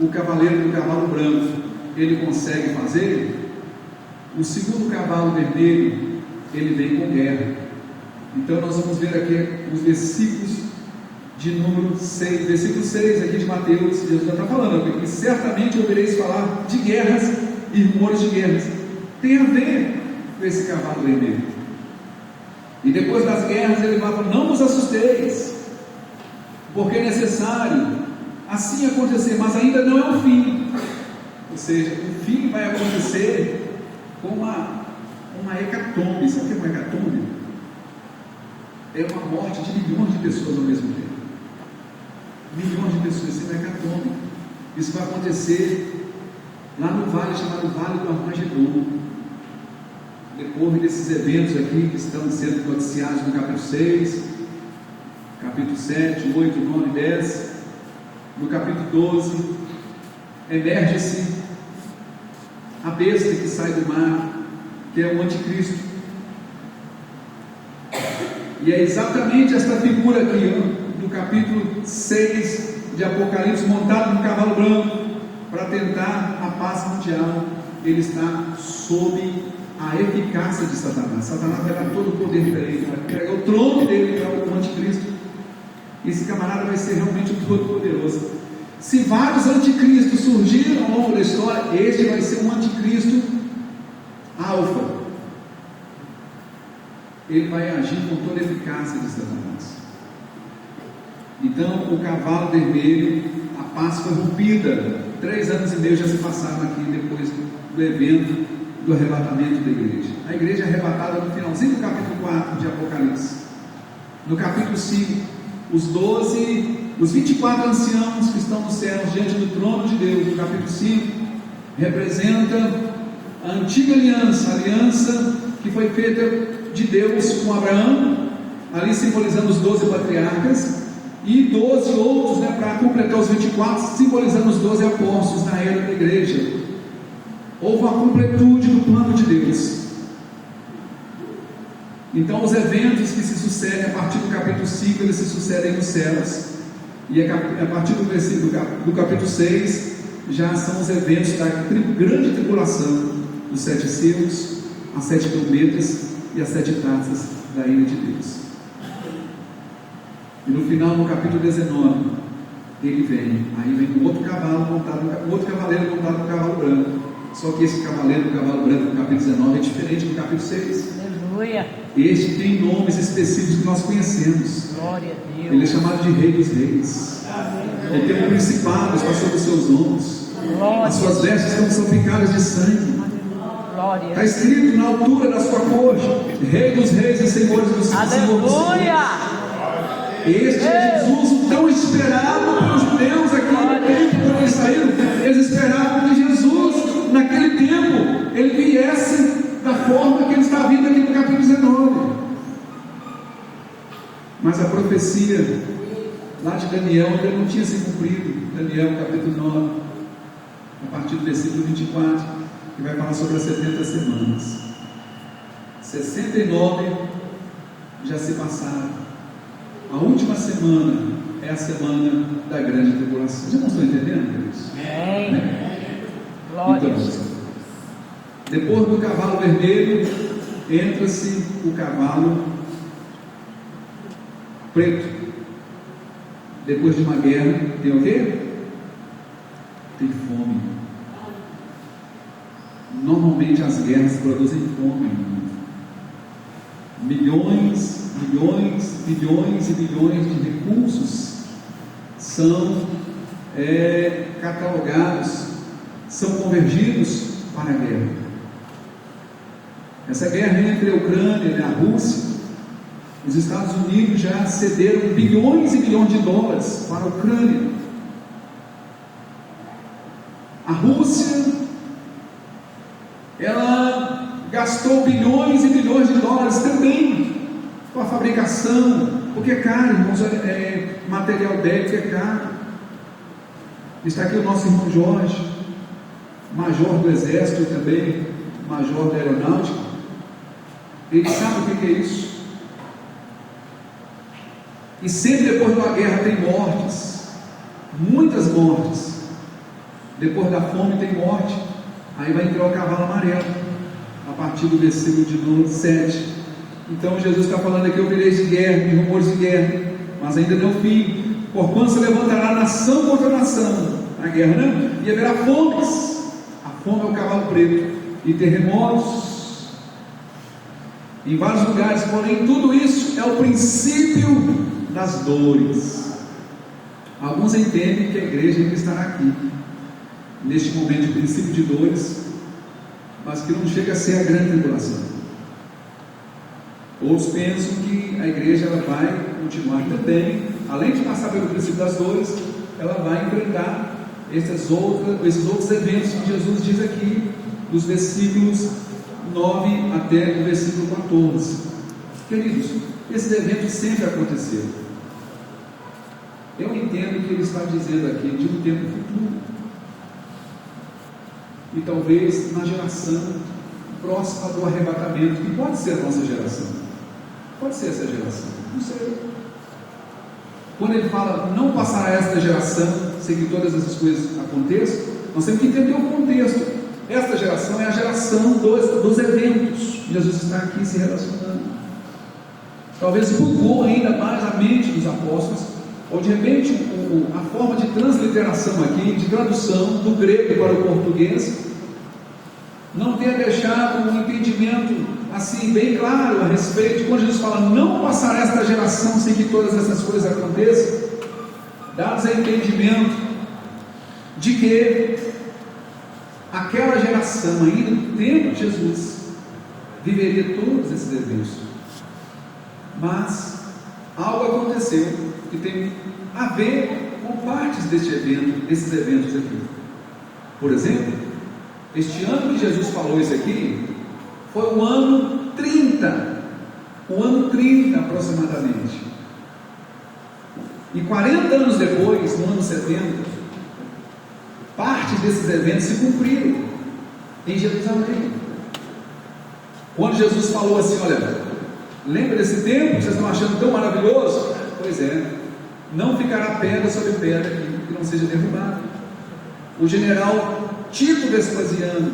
o cavaleiro do cavalo branco ele consegue fazer, o segundo cavalo vermelho ele vem com guerra. Então nós vamos ver aqui os versículos de número 6, versículo 6 aqui de Mateus. Jesus já está falando aqui: certamente ouvireis falar de guerras e rumores de guerras. Tem a ver com esse cavalo vermelho. E depois das guerras ele fala: não vos assusteis, porque é necessário assim acontecer, mas ainda não é o fim. Ou seja, o fim vai acontecer com uma hecatombe. Sabe o que é uma hecatombe? É uma morte de milhões de pessoas ao mesmo tempo. Milhões de pessoas, isso é uma hecatombe. Isso vai acontecer lá no vale chamado Vale do Armagedon. Depois desses eventos aqui que estão sendo noticiados no capítulo 6, capítulo 7, 8, 9 e 10, no capítulo 12, emerge-se a besta que sai do mar, que é o anticristo. E é exatamente esta figura aqui, no capítulo 6 de Apocalipse, montado num cavalo branco. para tentar a paz mundial, ele está sob a eficácia de Satanás. Satanás vai dar todo o poder para ele, vai pegar o trono dele para o anticristo. Esse camarada vai ser realmente um todo-poderoso. Se vários anticristos surgirem ao longo da história, este vai ser um anticristo alfa. Ele vai agir com toda a eficácia de Satanás. Então, o cavalo vermelho, a paz foi rompida. 3 anos e meio já se passaram aqui depois do evento do arrebatamento da igreja. A igreja é arrebatada no finalzinho do capítulo 4 de Apocalipse. No capítulo 5, os 24 anciãos que estão nos céus diante do trono de Deus, no capítulo 5, representa a antiga aliança, a aliança que foi feita de Deus com Abraão, ali simbolizando os 12 patriarcas, e 12 outros, para completar os 24, simbolizando os 12 apóstolos na era da igreja. Houve uma completude do plano de Deus. Então os eventos que se sucedem a partir do capítulo 5, eles se sucedem nos céus, e a partir do capítulo 6, já são os eventos da grande tribulação, dos 7 selos, as 7 trombetas e as 7 taças da ira de Deus. E no final, no capítulo 19, ele vem, aí vem um outro cavaleiro montado no cavalo branco. Só que esse cavaleiro do cavalo branco no capítulo 19 é diferente do capítulo 6.
Aleluia.
Este tem nomes específicos que nós conhecemos.
Glória a Deus.
Ele é chamado de Rei dos Reis. Ele tem um principado, está sobre os seus ombros.
Glória.
As suas vestes são salpicadas de sangue.
Glória.
Está escrito na altura da sua coxa: Rei dos Reis e Senhores dos Senhores.
Aleluia.
Este é Jesus, o tão esperado pelos judeus aqui no tempo, quando eles saíram. Eles esperavam que Jesus, naquele tempo, ele viesse da forma que ele está vindo aqui no capítulo 19. Mas a profecia lá de Daniel ainda não tinha se cumprido. Daniel capítulo 9, a partir do versículo 24, que vai falar sobre as 70 semanas. 69 já se passaram. A última semana é a semana da grande tribulação. Vocês não estão entendendo isso?
Amém. Glória.
Então, depois do cavalo vermelho, entra-se o cavalo preto. Depois de uma guerra, tem o quê? Tem fome. Normalmente as guerras produzem fome. Milhões e bilhões de recursos são catalogados, são convergidos para a guerra. Essa guerra entre a Ucrânia e a Rússia, os Estados Unidos já cederam bilhões e bilhões de dólares para a Ucrânia. A Rússia, ela gastou bilhões e bilhões de dólares também com a fabricação, porque é caro, irmãos, material bélico é caro. Está aqui o nosso irmão Jorge, major do exército também, major da aeronáutica. Ele sabe o que é isso. E sempre depois de uma guerra tem mortes, muitas mortes. Depois da fome tem morte. Aí vai entrar o cavalo amarelo, a partir do versículo de número 7. Então Jesus está falando aqui: ouvireis de guerra, de rumores de guerra, mas ainda não fim, porquanto se levantará nação contra nação, a guerra, né? E haverá fomes. A fome é o cavalo preto, e terremotos em vários lugares. Porém, tudo isso é o princípio das dores. Alguns entendem que a igreja ainda estará aqui neste momento de princípio de dores, mas que não chega a ser a grande tribulação. Outros pensam que a igreja ela vai continuar também, além de passar pelo princípio das dores, ela vai enfrentar esses outros eventos que Jesus diz aqui, dos versículos 9 até o versículo 14. Queridos, esses eventos sempre aconteceram. Eu entendo que ele está dizendo aqui de um tempo futuro, e talvez na geração próxima do arrebatamento, que pode ser a nossa geração, pode ser essa geração, não sei. Quando ele fala não passará esta geração sem que todas essas coisas aconteçam, Nós temos que entender o contexto. Esta geração é a geração dos eventos. Jesus está aqui se relacionando. Talvez bugou ainda mais a mente dos apóstolos, ou de repente a forma de transliteração aqui, de tradução do grego para o português, não tenha deixado um entendimento assim bem claro a respeito de quando Jesus fala: não passará esta geração sem que todas essas coisas aconteçam, dados a entendimento de que aquela geração ainda no tempo de Jesus viveria todos esses eventos, mas algo aconteceu que tem a ver com partes desses eventos aqui. Por exemplo, este ano que Jesus falou isso aqui foi o ano 30 aproximadamente, e 40 anos depois, no ano 70, parte desses eventos se cumpriram em Jerusalém, quando Jesus falou assim: olha, lembra desse tempo que vocês estão achando tão maravilhoso? Pois é, não ficará pedra sobre pedra aqui que não seja derrubada. O general Tito Vespasiano,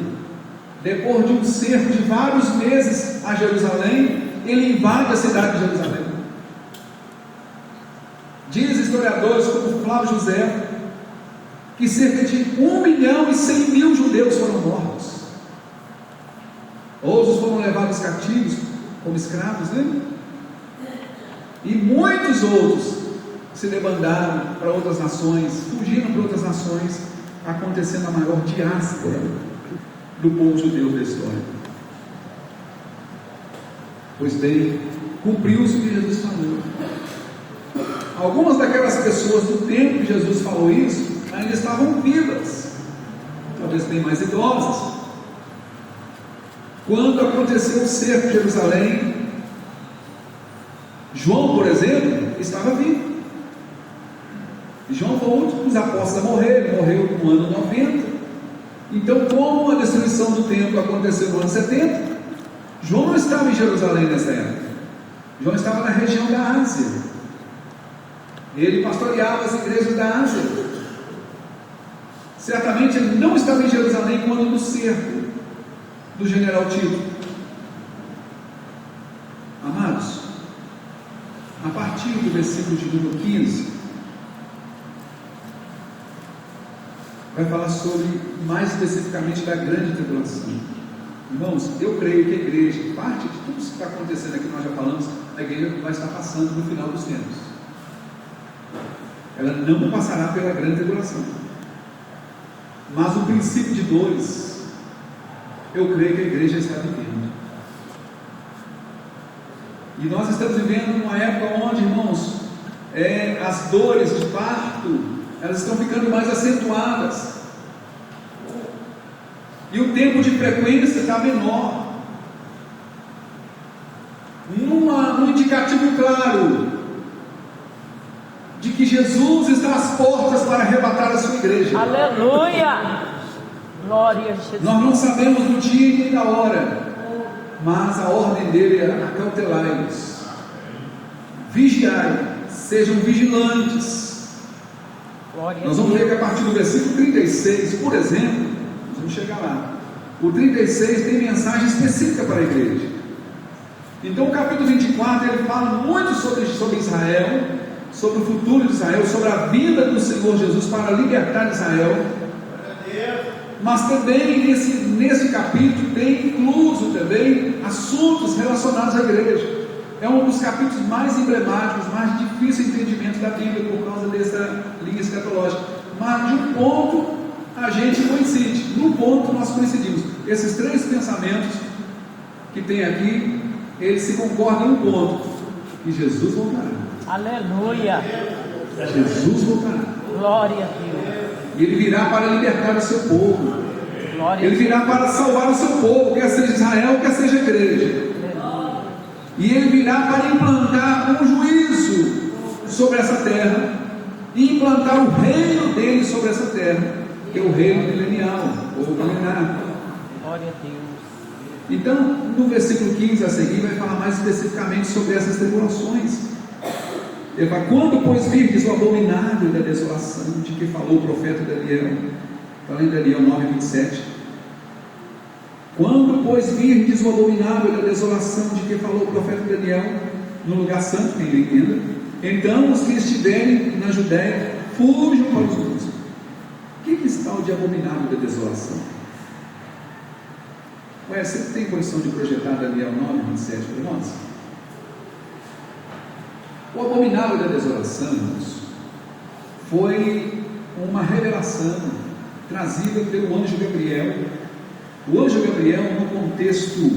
depois de um cerco de vários meses a Jerusalém, ele invade a cidade de Jerusalém. Diz historiadores como Flávio José que cerca de 1.100.000 judeus foram mortos. Outros foram levados cativos como escravos, né? E muitos outros se debandaram para outras nações, fugiram para outras nações, acontecendo a maior diáspora do povo judeu da história. Pois bem, cumpriu-se o que Jesus falou. Algumas daquelas pessoas do tempo que Jesus falou isso ainda estavam vivas, talvez bem mais idosas, quando aconteceu o cerco de Jerusalém. João, por exemplo, estava vivo. João foi o último dos apóstolos a morrer. Ele morreu no ano 90. Então, como a destruição do templo aconteceu no ano 70, João não estava em Jerusalém nessa época. João estava na região da Ásia. Ele pastoreava as igrejas da Ásia. Certamente ele não estava em Jerusalém quando do cerco do general Tito. Amados, a partir do versículo de número 15, vai falar sobre, mais especificamente, da grande tribulação. Irmãos, eu creio que a igreja, parte de tudo isso que está acontecendo aqui, nós já falamos, a igreja vai estar passando no final dos tempos. Ela não passará pela grande tribulação, mas o princípio de dores, eu creio que a igreja está vivendo. E nós estamos vivendo uma época onde, irmãos, as dores de parto, elas estão ficando mais acentuadas, e o tempo de frequência está menor. Num indicativo claro de que Jesus está às portas para arrebatar a sua igreja.
Aleluia! Glória a Jesus.
Nós não sabemos do dia nem da hora, mas a ordem dele é: acautelai-vos, vigiai, sejam vigilantes. Nós vamos ver que a partir do versículo 36, por exemplo, nós vamos chegar lá. O 36 tem mensagem específica para a igreja. Então o capítulo 24 ele fala muito sobre Israel, sobre o futuro de Israel, sobre a vinda do Senhor Jesus para libertar Israel. Mas também nesse capítulo tem incluso também assuntos relacionados à igreja. É um dos capítulos mais emblemáticos, mais difícil de entendimento da Bíblia, por causa dessa linha escatológica. Mas de um ponto a gente coincide, num ponto nós coincidimos. Esses três pensamentos que tem aqui, eles se concordam em um ponto: que Jesus voltará.
Aleluia!
Jesus voltará.
Glória a Deus.
E Ele virá para libertar o seu povo.
Glória
Ele virá para salvar o seu povo, quer seja Israel, quer seja a igreja.
Aleluia.
E Ele virá para implantar um juízo sobre essa terra, e implantar o reino dele sobre essa terra, que é o reino milenial, ou milenar.
Glória a Deus.
Então, no versículo 15 a seguir, vai falar mais especificamente sobre essas tribulações. Ele fala: quando, pois, virdes o abominável da desolação de que falou o profeta Daniel, Está lá em Daniel 9:27. Quando, pois, virdes o abominável da desolação de que falou o profeta Daniel, no lugar santo, quem lhe entenda, então os que estiverem na Judéia fujam para os montes. O que está o de abominável da desolação? Ué, você tem condição de projetar Daniel 9:27 para nós? O abominável da desolação, irmãos, foi uma revelação trazida pelo anjo Gabriel. O anjo Gabriel, no contexto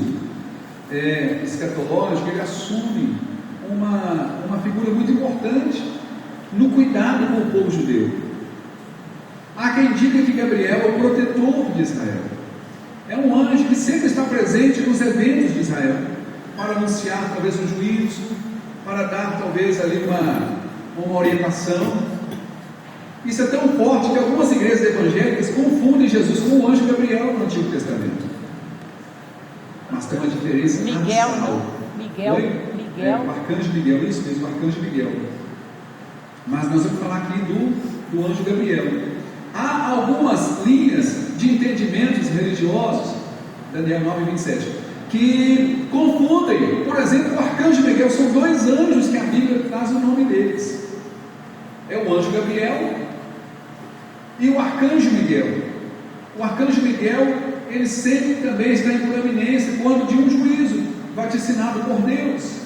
escatológico, ele assume uma figura muito importante no cuidado com o povo judeu. Há quem diga que Gabriel é o protetor de Israel. É um anjo que sempre está presente nos eventos de Israel, para anunciar talvez um juízo, para dar talvez ali uma orientação. Isso é tão forte que algumas igrejas evangélicas confundem Jesus com o anjo Gabriel no Antigo Testamento. Mas tem uma diferença abissal.
Miguel.
O arcanjo Miguel, isso mesmo, o arcanjo Miguel. Mas nós vamos falar aqui do anjo Gabriel. Há algumas linhas de entendimentos religiosos, Daniel 9:27, que confundem. Por exemplo, o arcanjo Miguel, são dois anjos que a Bíblia traz o nome deles. É o anjo Gabriel e o arcanjo Miguel. O arcanjo Miguel, ele sempre também está em proeminência quando de um juízo vaticinado por Deus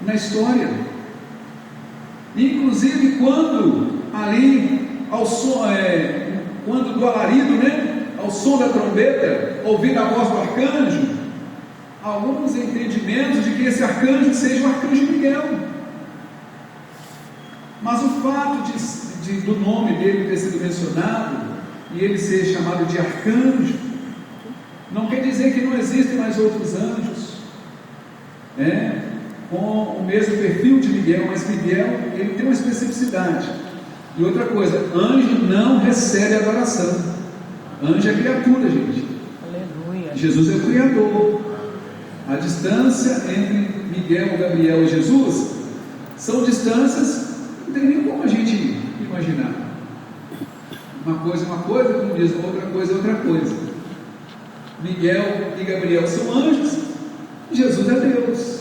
na história. Inclusive quando ali ao som, quando do alarido, ao som da trombeta, ouvida a voz do arcanjo, há alguns entendimentos de que esse arcanjo seja o arcanjo Miguel. Mas o fato do nome dele ter sido mencionado e ele ser chamado de arcanjo, não quer dizer que não existem mais outros anjos, com o mesmo perfil de Miguel, mas Miguel, ele tem uma especificidade. E outra coisa, anjo não recebe adoração. Anjo é criatura, gente.
Aleluia.
Jesus é o Criador. A distância entre Miguel, Gabriel e Jesus são distâncias que não tem nem como a gente imaginar. Uma coisa é uma coisa, como diz, outra coisa é outra coisa. Miguel e Gabriel são anjos, Jesus é Deus.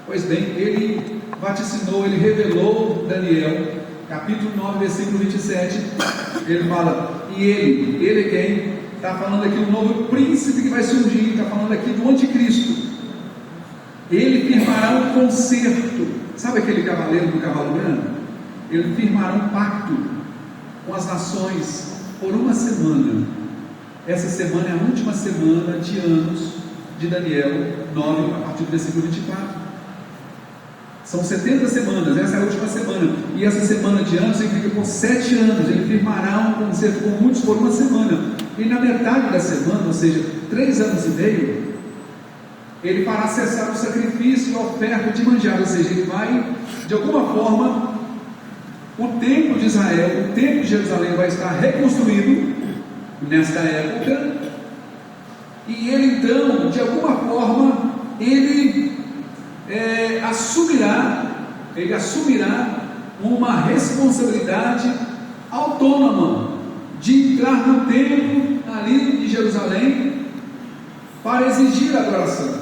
Pois bem, ele vaticinou, ele revelou Daniel, capítulo 9, versículo 27, ele fala, e ele é quem? Está falando aqui do novo príncipe que vai surgir, está falando aqui do anticristo. Ele firmará um concerto, sabe aquele cavaleiro do cavalo branco? Ele firmará um pacto com as nações por uma semana. Essa semana é a última semana de anos de Daniel 9, a partir do versículo 24. São 70 semanas, essa é a última semana. E essa semana de anos significa por 7 anos. Ele firmará um concerto com muitos por uma semana. E na metade da semana, ou seja, 3 anos e meio, ele fará cessar o sacrifício e a oferta de manjar. Ou seja, ele vai, de alguma forma, o templo de Israel, o templo de Jerusalém vai estar reconstruído nesta época. E ele então, de alguma forma, ele assumirá uma responsabilidade autônoma de entrar no templo ali de Jerusalém para exigir a adoração,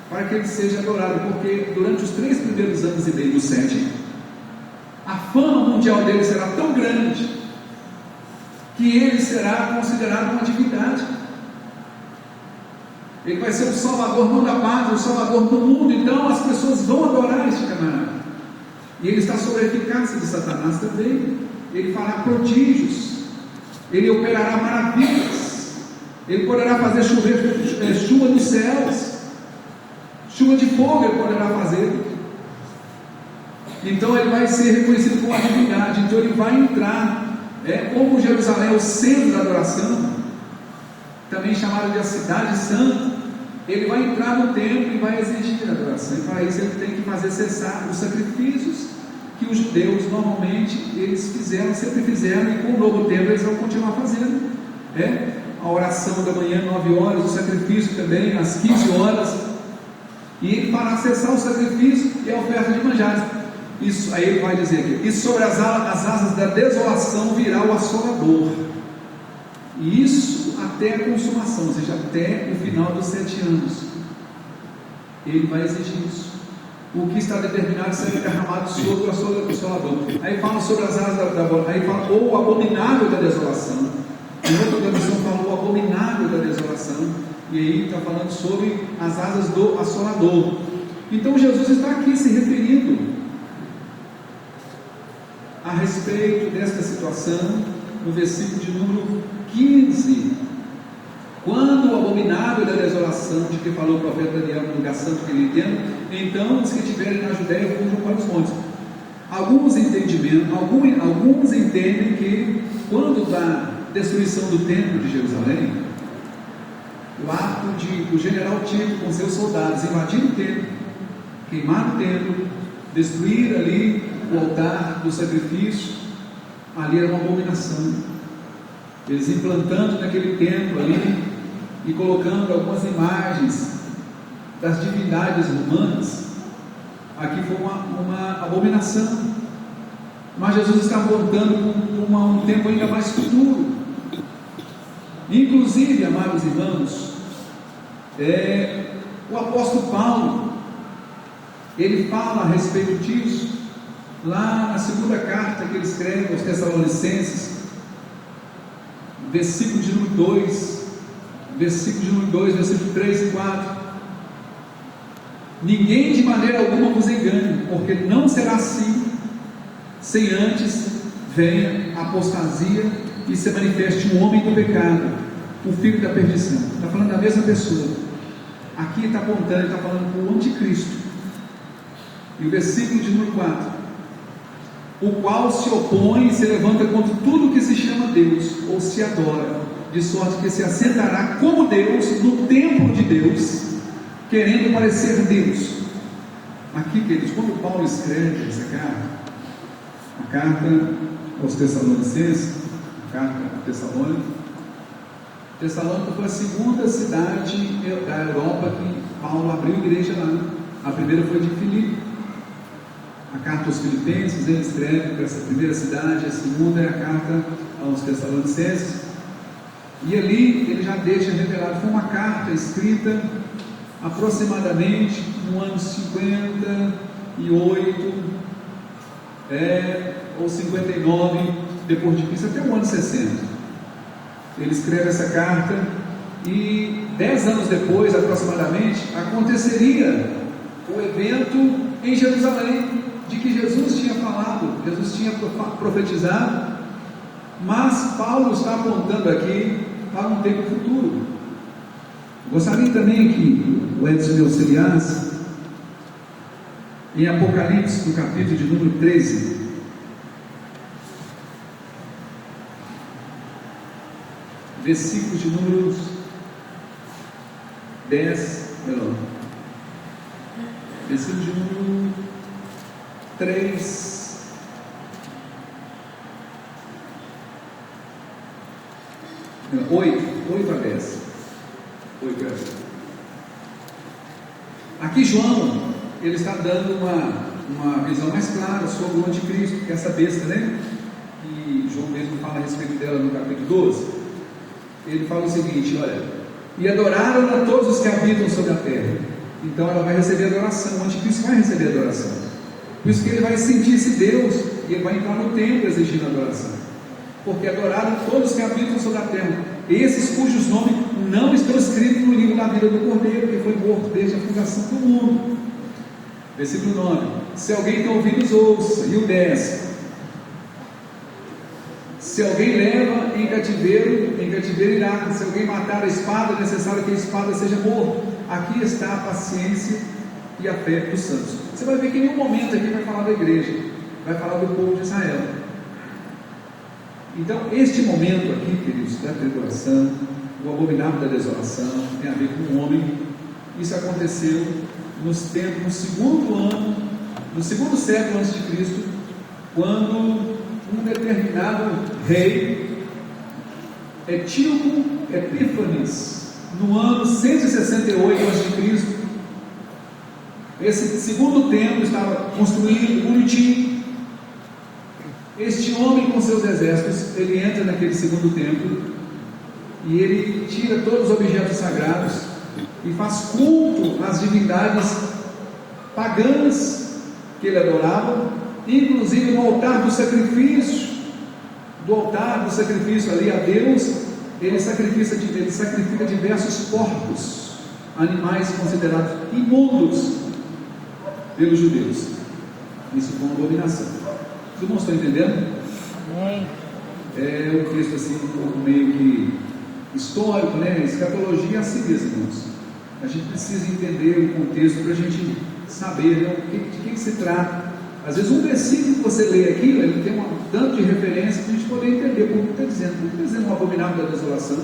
para que ele seja adorado, porque durante os 3 primeiros anos e meio do 7, a fama mundial dele será tão grande que ele será considerado uma divindade. Ele vai ser o salvador não da pátria, o salvador do mundo. Então as pessoas vão adorar este camarada. E ele está sob a eficácia de Satanás também. Ele fará prodígios, ele operará maravilhas, ele poderá fazer chover chuva dos céus, chuva de fogo ele poderá fazer. Então ele vai ser reconhecido como uma divindade. Então ele vai entrar, como Jerusalém é o centro da adoração, também chamado de a cidade santa. Ele vai entrar no templo e vai exigir a adoração, e para isso ele tem que fazer cessar os sacrifícios que os judeus normalmente eles sempre fizeram, e com o novo templo eles vão continuar fazendo, a oração da manhã 9 horas, o sacrifício também às 15 horas, e ele fará cessar o sacrifício e a oferta de manjares. isso, aí ele vai dizer aqui: e sobre as asas da desolação virá o assolador, e isso até a consumação, ou seja, até o final dos 7 anos. Ele vai exigir isso. O que está determinado será derramado sobre o assolador. Aí fala sobre as asas aí fala ou o abominável da desolação. Em outra tradução fala o abominável da desolação. E aí está falando sobre as asas do assolador. Então Jesus está aqui se referindo a respeito desta situação no versículo de número 15. Quando o abominável da desolação, de que falou o profeta Daniel no lugar santo que ele entende, então os que estiverem na Judéia fujam para os montes. Alguns entendem que quando da destruição do templo de Jerusalém, o ato de o general Tito com seus soldados invadir o templo, queimar o templo, destruir ali o altar do sacrifício, ali era uma abominação. Eles implantando naquele templo ali e colocando algumas imagens das divindades romanas, aqui foi uma abominação. Mas Jesus está apontando para um tempo ainda mais futuro. Inclusive, amados irmãos, o apóstolo Paulo, ele fala a respeito disso lá na segunda carta que ele escreve aos Tessalonicenses, versículo de número 2, versículo 3 e 4. Ninguém de maneira alguma vos engane, porque não será assim, sem antes venha a apostasia e se manifeste um homem do pecado, o filho da perdição. Está falando da mesma pessoa. Aqui está apontando, está falando para o anticristo. E o versículo de número 4: o qual se opõe e se levanta contra tudo que se chama Deus ou se adora, de sorte que se assentará como Deus no templo de Deus, querendo parecer Deus. Aqui, queridos, quando Paulo escreve essa carta, a carta aos Tessalonicenses, a carta a Tessalônica foi a segunda cidade da Europa que Paulo abriu igreja lá. A primeira foi de Filipe. A carta aos Filipenses, ele escreve para essa primeira cidade. A segunda é a carta aos Tessalonicenses, e ali ele já deixa revelado. Foi uma carta escrita aproximadamente no ano 58 ou 59 depois de Cristo, até o ano 60. Ele escreve essa carta, e 10 anos depois aproximadamente aconteceria o evento em Jerusalém, de que Jesus tinha falado, Jesus tinha profetizado, mas Paulo está apontando aqui para um tempo futuro. Gostaria também que o Edson me auxiliasse em Apocalipse, no capítulo de número 13, versículos de números 10, versículo de número 3, não, 8 a 10. 8 a 10. Aqui João, ele está dando uma visão mais clara sobre o anticristo, que é essa besta, né? E João mesmo fala a respeito dela no capítulo 12. Ele fala o seguinte: olha, e adoraram a todos os que habitam sobre a terra. Então ela vai receber adoração, o anticristo vai receber adoração. Por isso que ele vai sentir-se Deus, e ele vai entrar no templo exigindo adoração. Porque adoraram todos os que habitam sobre a terra, esses cujos nomes não estão escritos no livro da vida do Cordeiro, que foi morto desde a fundação do mundo. Versículo 9: se alguém tem ouvidos, ouça. E o 10: se alguém leva em cativeiro irá. Se alguém matar a espada, é necessário que a espada seja morto. Aqui está a paciência e a fé dos santos. Você vai ver que em nenhum momento aqui vai falar da igreja, vai falar do povo de Israel. Então, este momento aqui, queridos, da tribulação, o abominável da desolação, tem a ver com o homem. Isso aconteceu no segundo ano, no segundo século antes de Cristo, quando um determinado rei, Etíoco Epífanes, no ano 168 a.C., Esse segundo templo estava construído, bonitinho. Este homem com seus exércitos, ele entra naquele segundo templo e ele tira todos os objetos sagrados e faz culto às divindades pagãs que ele adorava, inclusive no altar do sacrifício ali a Deus, ele sacrifica diversos porcos, animais considerados imundos pelos judeus. Isso foi uma abominação. Vocês não estão entendendo?
Amém.
É um texto assim, um pouco meio que histórico, né? Escatologia é assim mesmo, irmãos. A gente precisa entender o contexto para a gente saber, né, de que se trata. Às vezes um versículo que você lê aqui, ele tem um tanto de referência para a gente poder entender como está dizendo um abominável da desolação.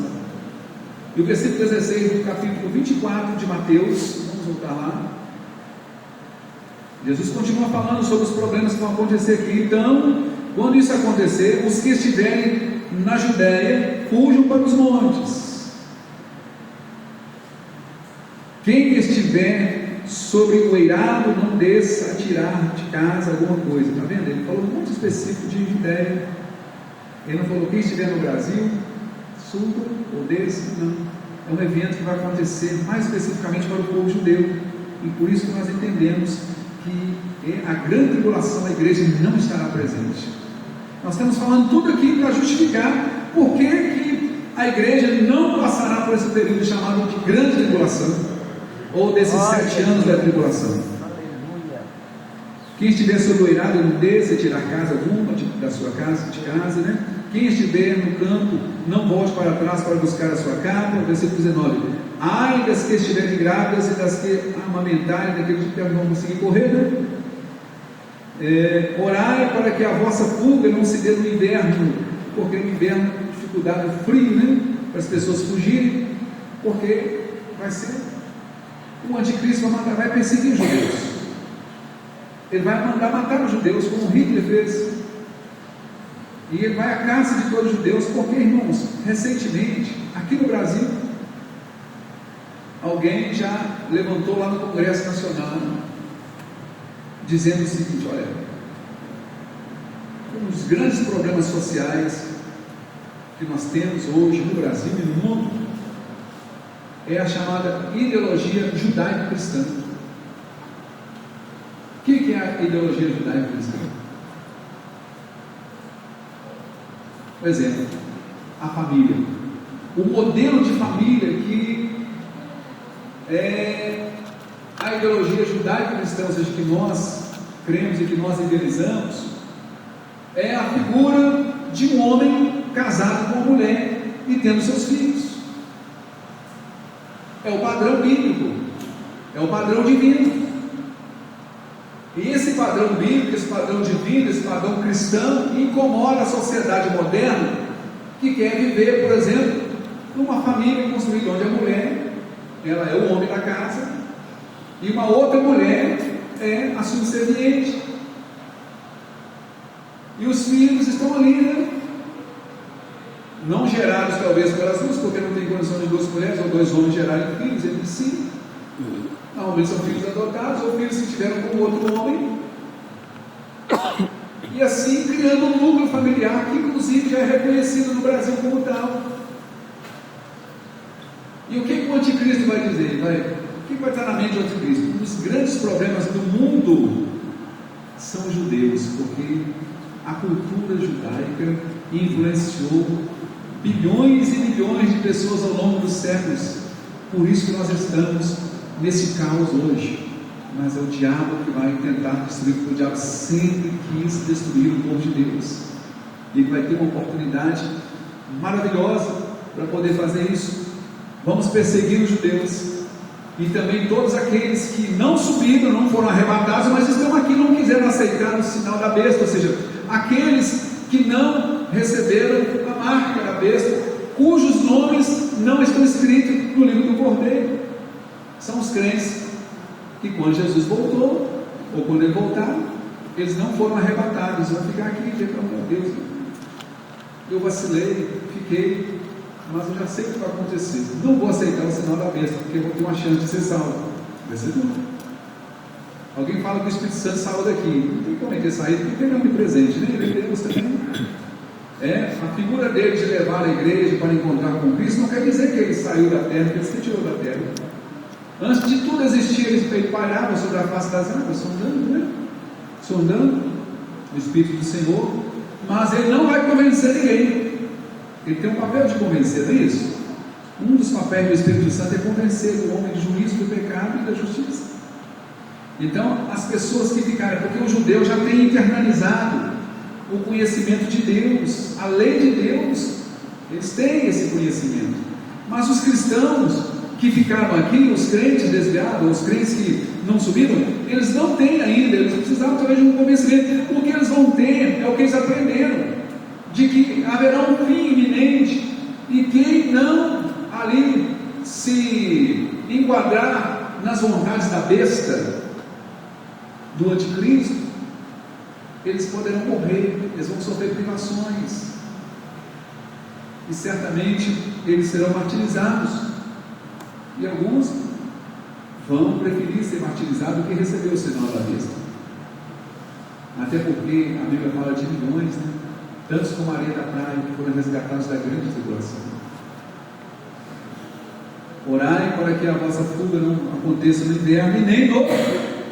E o versículo 16 do capítulo 24 de Mateus, vamos voltar lá. Jesus continua falando sobre os problemas que vão acontecer aqui. Então, quando isso acontecer, os que estiverem na Judéia, fujam para os montes. Quem estiver sobre o eirado, não desça a tirar de casa alguma coisa. Está vendo? Ele falou muito específico de Judéia. Ele não falou quem estiver no Brasil, suba ou desça, não. É um evento que vai acontecer mais especificamente para o povo judeu. E por isso que nós entendemos que a grande tribulação da igreja não estará presente. Nós estamos falando tudo aqui para justificar por que a igreja não passará por esse período chamado de grande tribulação, ou desses 7 anos da tribulação.
Aleluia.
Quem estiver sobre o eirado, não desça tirar casa alguma da sua casa, né? Quem estiver no campo, não volte para trás para buscar a sua capa. Versículo 19: ai das que estiverem grávidas e das que amamentarem, daqueles que não vão conseguir correr, né? Orai para que a vossa fuga não se dê no inverno, porque no inverno dificuldade do frio, né? Para as pessoas fugirem, porque vai ser o anticristo vai perseguir os judeus. Ele vai mandar matar os judeus, como Hitler fez. E ele vai à caça de todos os judeus, porque, irmãos, recentemente, aqui no Brasil, alguém já levantou lá no Congresso Nacional, dizendo o seguinte: olha, um dos grandes problemas sociais que nós temos hoje no Brasil e no mundo é a chamada ideologia judaico-cristã. O que é a ideologia judaico-cristã? Por exemplo, a família, o modelo de família que é a ideologia judaico-cristã, ou seja, que nós cremos e que nós idealizamos, é a figura de um homem casado com uma mulher e tendo seus filhos. É o padrão bíblico, é o padrão divino. E esse padrão bíblico, esse padrão divino, esse padrão cristão incomoda a sociedade moderna que quer viver, por exemplo, numa família construída onde a mulher, ela é o homem da casa e uma outra mulher é a subserviente. E os filhos estão ali, né? Não gerados talvez pelas duas, porque não tem condição de 2 mulheres ou 2 homens gerarem filhos entre si. Normalmente são filhos adotados ou filhos que tiveram com outro homem, e assim criando um núcleo familiar que inclusive já é reconhecido no Brasil como tal. E o que o anticristo vai dizer? O que vai estar na mente do anticristo? Um dos grandes problemas do mundo são os judeus, porque a cultura judaica influenciou bilhões e bilhões de pessoas ao longo dos séculos. Por isso que nós estamos nesse caos hoje. Mas é o diabo que vai tentar destruir, porque o diabo sempre quis destruir o povo de Deus. E ele vai ter uma oportunidade maravilhosa para poder fazer isso. Vamos perseguir os judeus e também todos aqueles que não subiram, não foram arrebatados, mas estão aqui, não quiseram aceitar o sinal da besta, ou seja, aqueles que não receberam a marca da besta, cujos nomes não estão escritos no livro do Cordeiro. São os crentes que quando Jesus voltou, ou quando ele voltar, eles não foram arrebatados, vão ficar aqui e dizer: meu Deus, eu vacilei, fiquei, mas eu já sei o que vai acontecer, não vou aceitar o sinal da besta, porque eu vou ter uma chance de ser salvo. Vai ser bom. Alguém fala que o Espírito Santo saiu daqui. Não tem como ele ter saído, porque ele é onipresente, né? Ele é Deus também. A figura dele de levar a igreja para encontrar com Cristo não quer dizer que ele saiu da terra, que ele se tirou da terra. Antes de tudo existir, ele pairava sobre a face das águas, sondando, né? Sondando o Espírito do Senhor, mas ele não vai convencer ninguém. Ele tem um papel de convencer, não é isso? Um dos papéis do Espírito Santo é convencer o homem do juízo, do pecado e da justiça. Então, as pessoas que ficaram, porque o judeu já tem internalizado o conhecimento de Deus, a lei de Deus, eles têm esse conhecimento. Mas os cristãos que ficaram aqui, os crentes desviados, os crentes que não subiram, eles não têm ainda, eles precisavam talvez de um convencimento. O que eles vão ter é o que eles aprenderam, de que haverá um fim iminente, e quem não ali se enquadrar nas vontades da besta, do anticristo, eles poderão morrer, eles vão sofrer privações, e certamente eles serão martirizados, e alguns vão preferir ser martirizados do que receber o sinal da besta, até porque a Bíblia fala de milhões, né? Tantos como a areia da praia, que foram resgatados da grande tribulação. Orai para que a vossa fuga não aconteça no inverno e nem no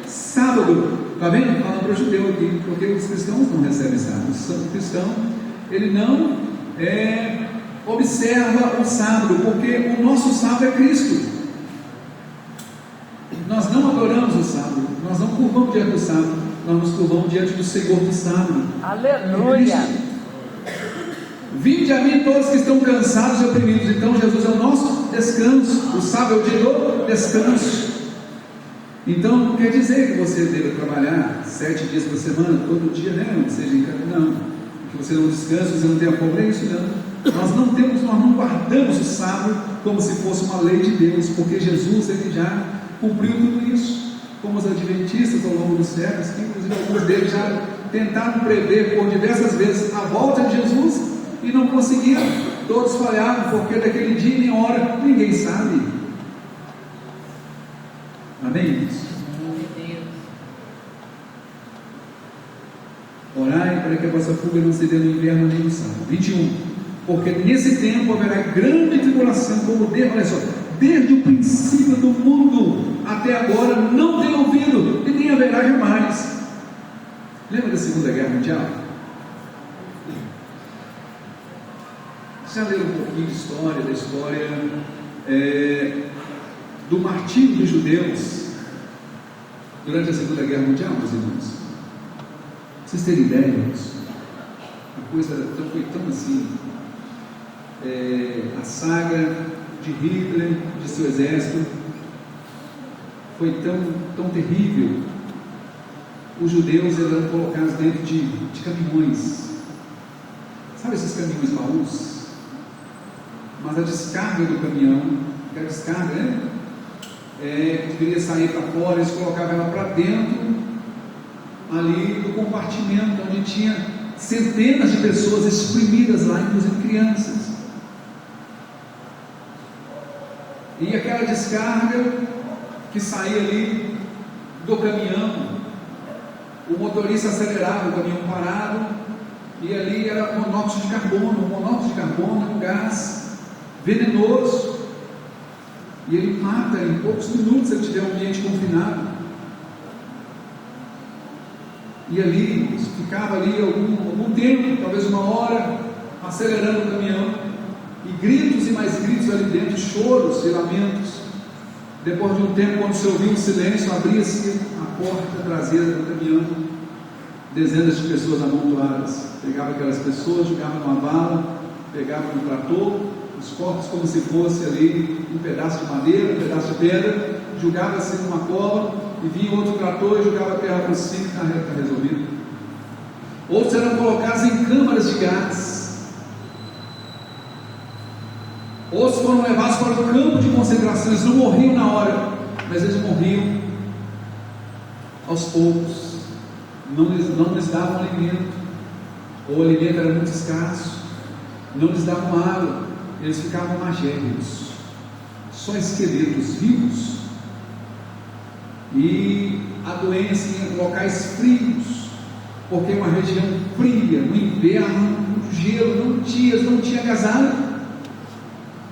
sábado. Está vendo? Fala para o judeu aqui, porque os cristãos não recebem sábado. O cristão, ele não observa o sábado, porque o nosso sábado é Cristo. Nós não adoramos o sábado, nós não curvamos diante do sábado, nós nos curvamos diante do Senhor do sábado.
Aleluia!
Vinde a mim todos que estão cansados e oprimidos. Então Jesus é o nosso descanso. O sábado é o dia do descanso. Então não quer dizer que você deva trabalhar 7 dias por semana, todo dia, né? Seja em casa, não. Que você não descansa, você não tem a folga, é isso não. Nós não guardamos o sábado como se fosse uma lei de Deus, porque Jesus ele já cumpriu tudo isso. Como os adventistas ao longo dos séculos, que inclusive alguns deles já tentaram prever por diversas vezes a volta de Jesus e não conseguiram. Todos falharam, porque daquele dia nem hora ninguém sabe. Amém? Orai para que a vossa fuga não se dê no inverno nem no sábado. 21. Porque nesse tempo haverá grande tribulação, como desde o princípio do mundo até agora não tem ouvido, e nem haverá jamais. Lembra da Segunda Guerra Mundial? Já leram um pouquinho de história, da história do martírio dos judeus durante a Segunda Guerra Mundial, meus irmãos? Vocês terem ideia disso? A coisa foi tão assim, a saga de Hitler, de seu exército, foi tão terrível. Os judeus eram colocados dentro de caminhões, sabe esses caminhões baús? Mas a descarga do caminhão, aquela descarga, né? Que deveria sair para fora, eles colocavam ela para dentro ali do compartimento, onde tinha centenas de pessoas exprimidas lá, inclusive crianças. E aquela descarga que saía ali do caminhão, o motorista acelerava, o caminhão parado, e ali era monóxido de carbono. O monóxido de carbono é um gás venenoso, e ele mata em poucos minutos se ele tiver um ambiente confinado. E ali, ficava ali algum tempo, talvez 1 hora, acelerando o caminhão, e gritos e mais gritos ali dentro, choros e lamentos. Depois de um tempo, quando se ouvia um silêncio, abria-se a porta traseira do caminhão, dezenas de pessoas amontoadas. Pegava aquelas pessoas, jogava numa vala, pegava no trator, os corpos como se fosse ali um pedaço de madeira, um pedaço de pedra, jogava-se numa cova, e vinha outro trator e jogava a terra por cima, e está resolvido. Outros eram colocados em câmaras de gás, outros foram levados para o campo de concentração. Eles não morriam na hora, mas eles morriam aos poucos. Não lhes davam alimento, ou o alimento era muito escasso, não lhes davam água, eles ficavam magérrimos, só esqueletos vivos. e a doença em locais frios, porque uma região fria, no inverno, no gelo, não tinha agasalho.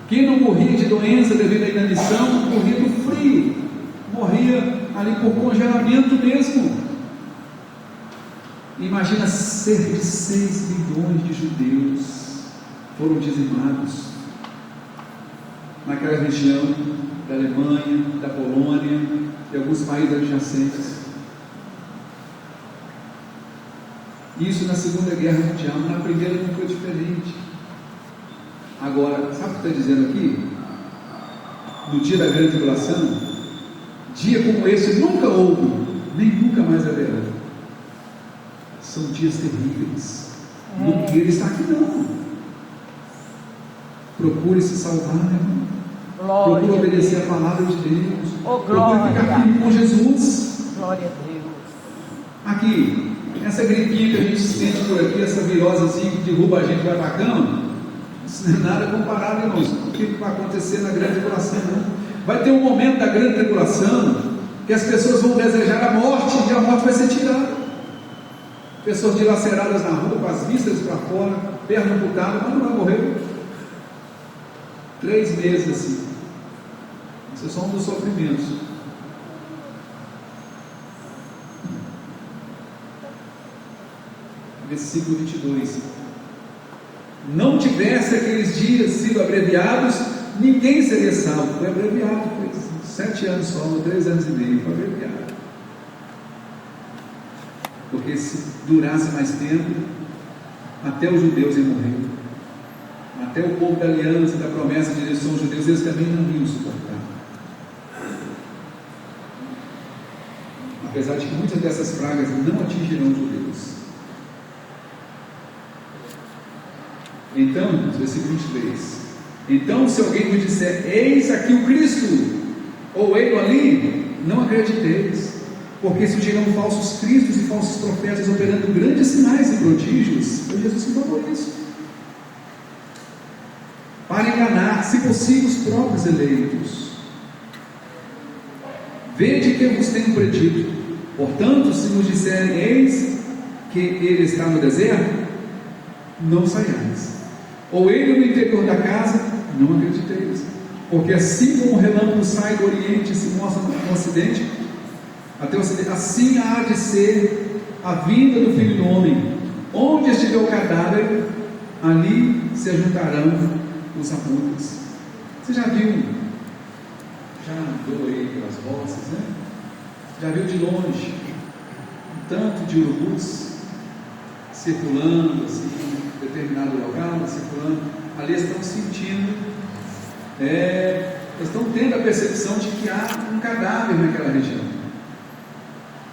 Quem não morria de doença devido à inanição, morria do frio, morria ali por congelamento mesmo. Imagina, cerca de 6 milhões de judeus foram dizimados naquela região da Alemanha, da Polônia e alguns países adjacentes. Isso na Segunda Guerra Mundial. Na Primeira não foi diferente. Agora, sabe o que está dizendo aqui? No dia da grande tribulação, dia como esse nunca houve, nem nunca mais haverá. São dias terríveis. Não queira estar aqui não. Procure se salvar, meu irmão. Procure obedecer a palavra de Deus. Procure ficar firme com Jesus.
Glória a Deus.
Aqui, essa gripinha que a gente sente por aqui, essa virosazinha que derruba a gente e vai para a cama, isso não é nada comparado, irmãos, com o que vai acontecer na grande tribulação, não. Vai ter um momento da grande tribulação que as pessoas vão desejar a morte e a morte vai ser tirada. Pessoas dilaceradas na rua, com as vistas para fora, perna amputada, mas não vai morrer. 3 meses assim. Isso é só um dos sofrimentos. Versículo 22. Não tivesse aqueles dias sido abreviados, ninguém seria salvo. Foi abreviado, foi 7 anos só, 3 anos e meio, foi abreviado. Porque se durasse mais tempo, até os judeus iam morrer. Até o povo da aliança, da promessa de Deus, são os judeus, eles também não iam suportar. Apesar de que muitas dessas pragas não atingirão os judeus. Então, versículo 23. Então, se alguém vos disser, eis aqui o Cristo, ou ele ali, não acrediteis, porque surgirão falsos cristos e falsos profetas operando grandes sinais e prodígios. Foi Jesus que falou isso, para enganar, se possível, os próprios eleitos. Vede que vos tenho predito. Portanto, se vos disserem, eis que ele está no deserto, não saiais. Ou ele no interior da casa, não acrediteis. Porque assim como o relâmpago sai do oriente e se mostra no ocidente, até o ocidente, assim há de ser a vinda do Filho do Homem. Onde estiver o cadáver, ali se ajuntarão os abutres. Você já viu? Já andou aí pelas roças, né? Já viu de longe um tanto de urubus circulando assim, em determinado local, circulando, ali estão sentindo, estão tendo a percepção de que há um cadáver naquela região.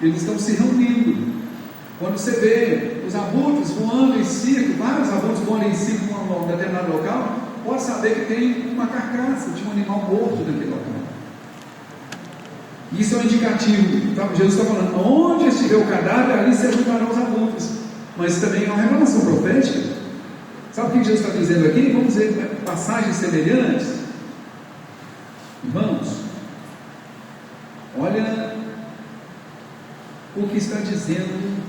Eles estão se reunindo. Quando você vê os abutres voando em círculo, vários abutres voando em círculo em um determinado local, pode saber que tem uma carcaça de um animal morto naquele local. Isso é um indicativo. Jesus está falando, onde estiver o cadáver, ali se ajuntarão os abutres. Mas também é uma revelação profética. Sabe o que Jesus está dizendo aqui? Vamos ver passagens semelhantes. Irmãos, olha o que está dizendo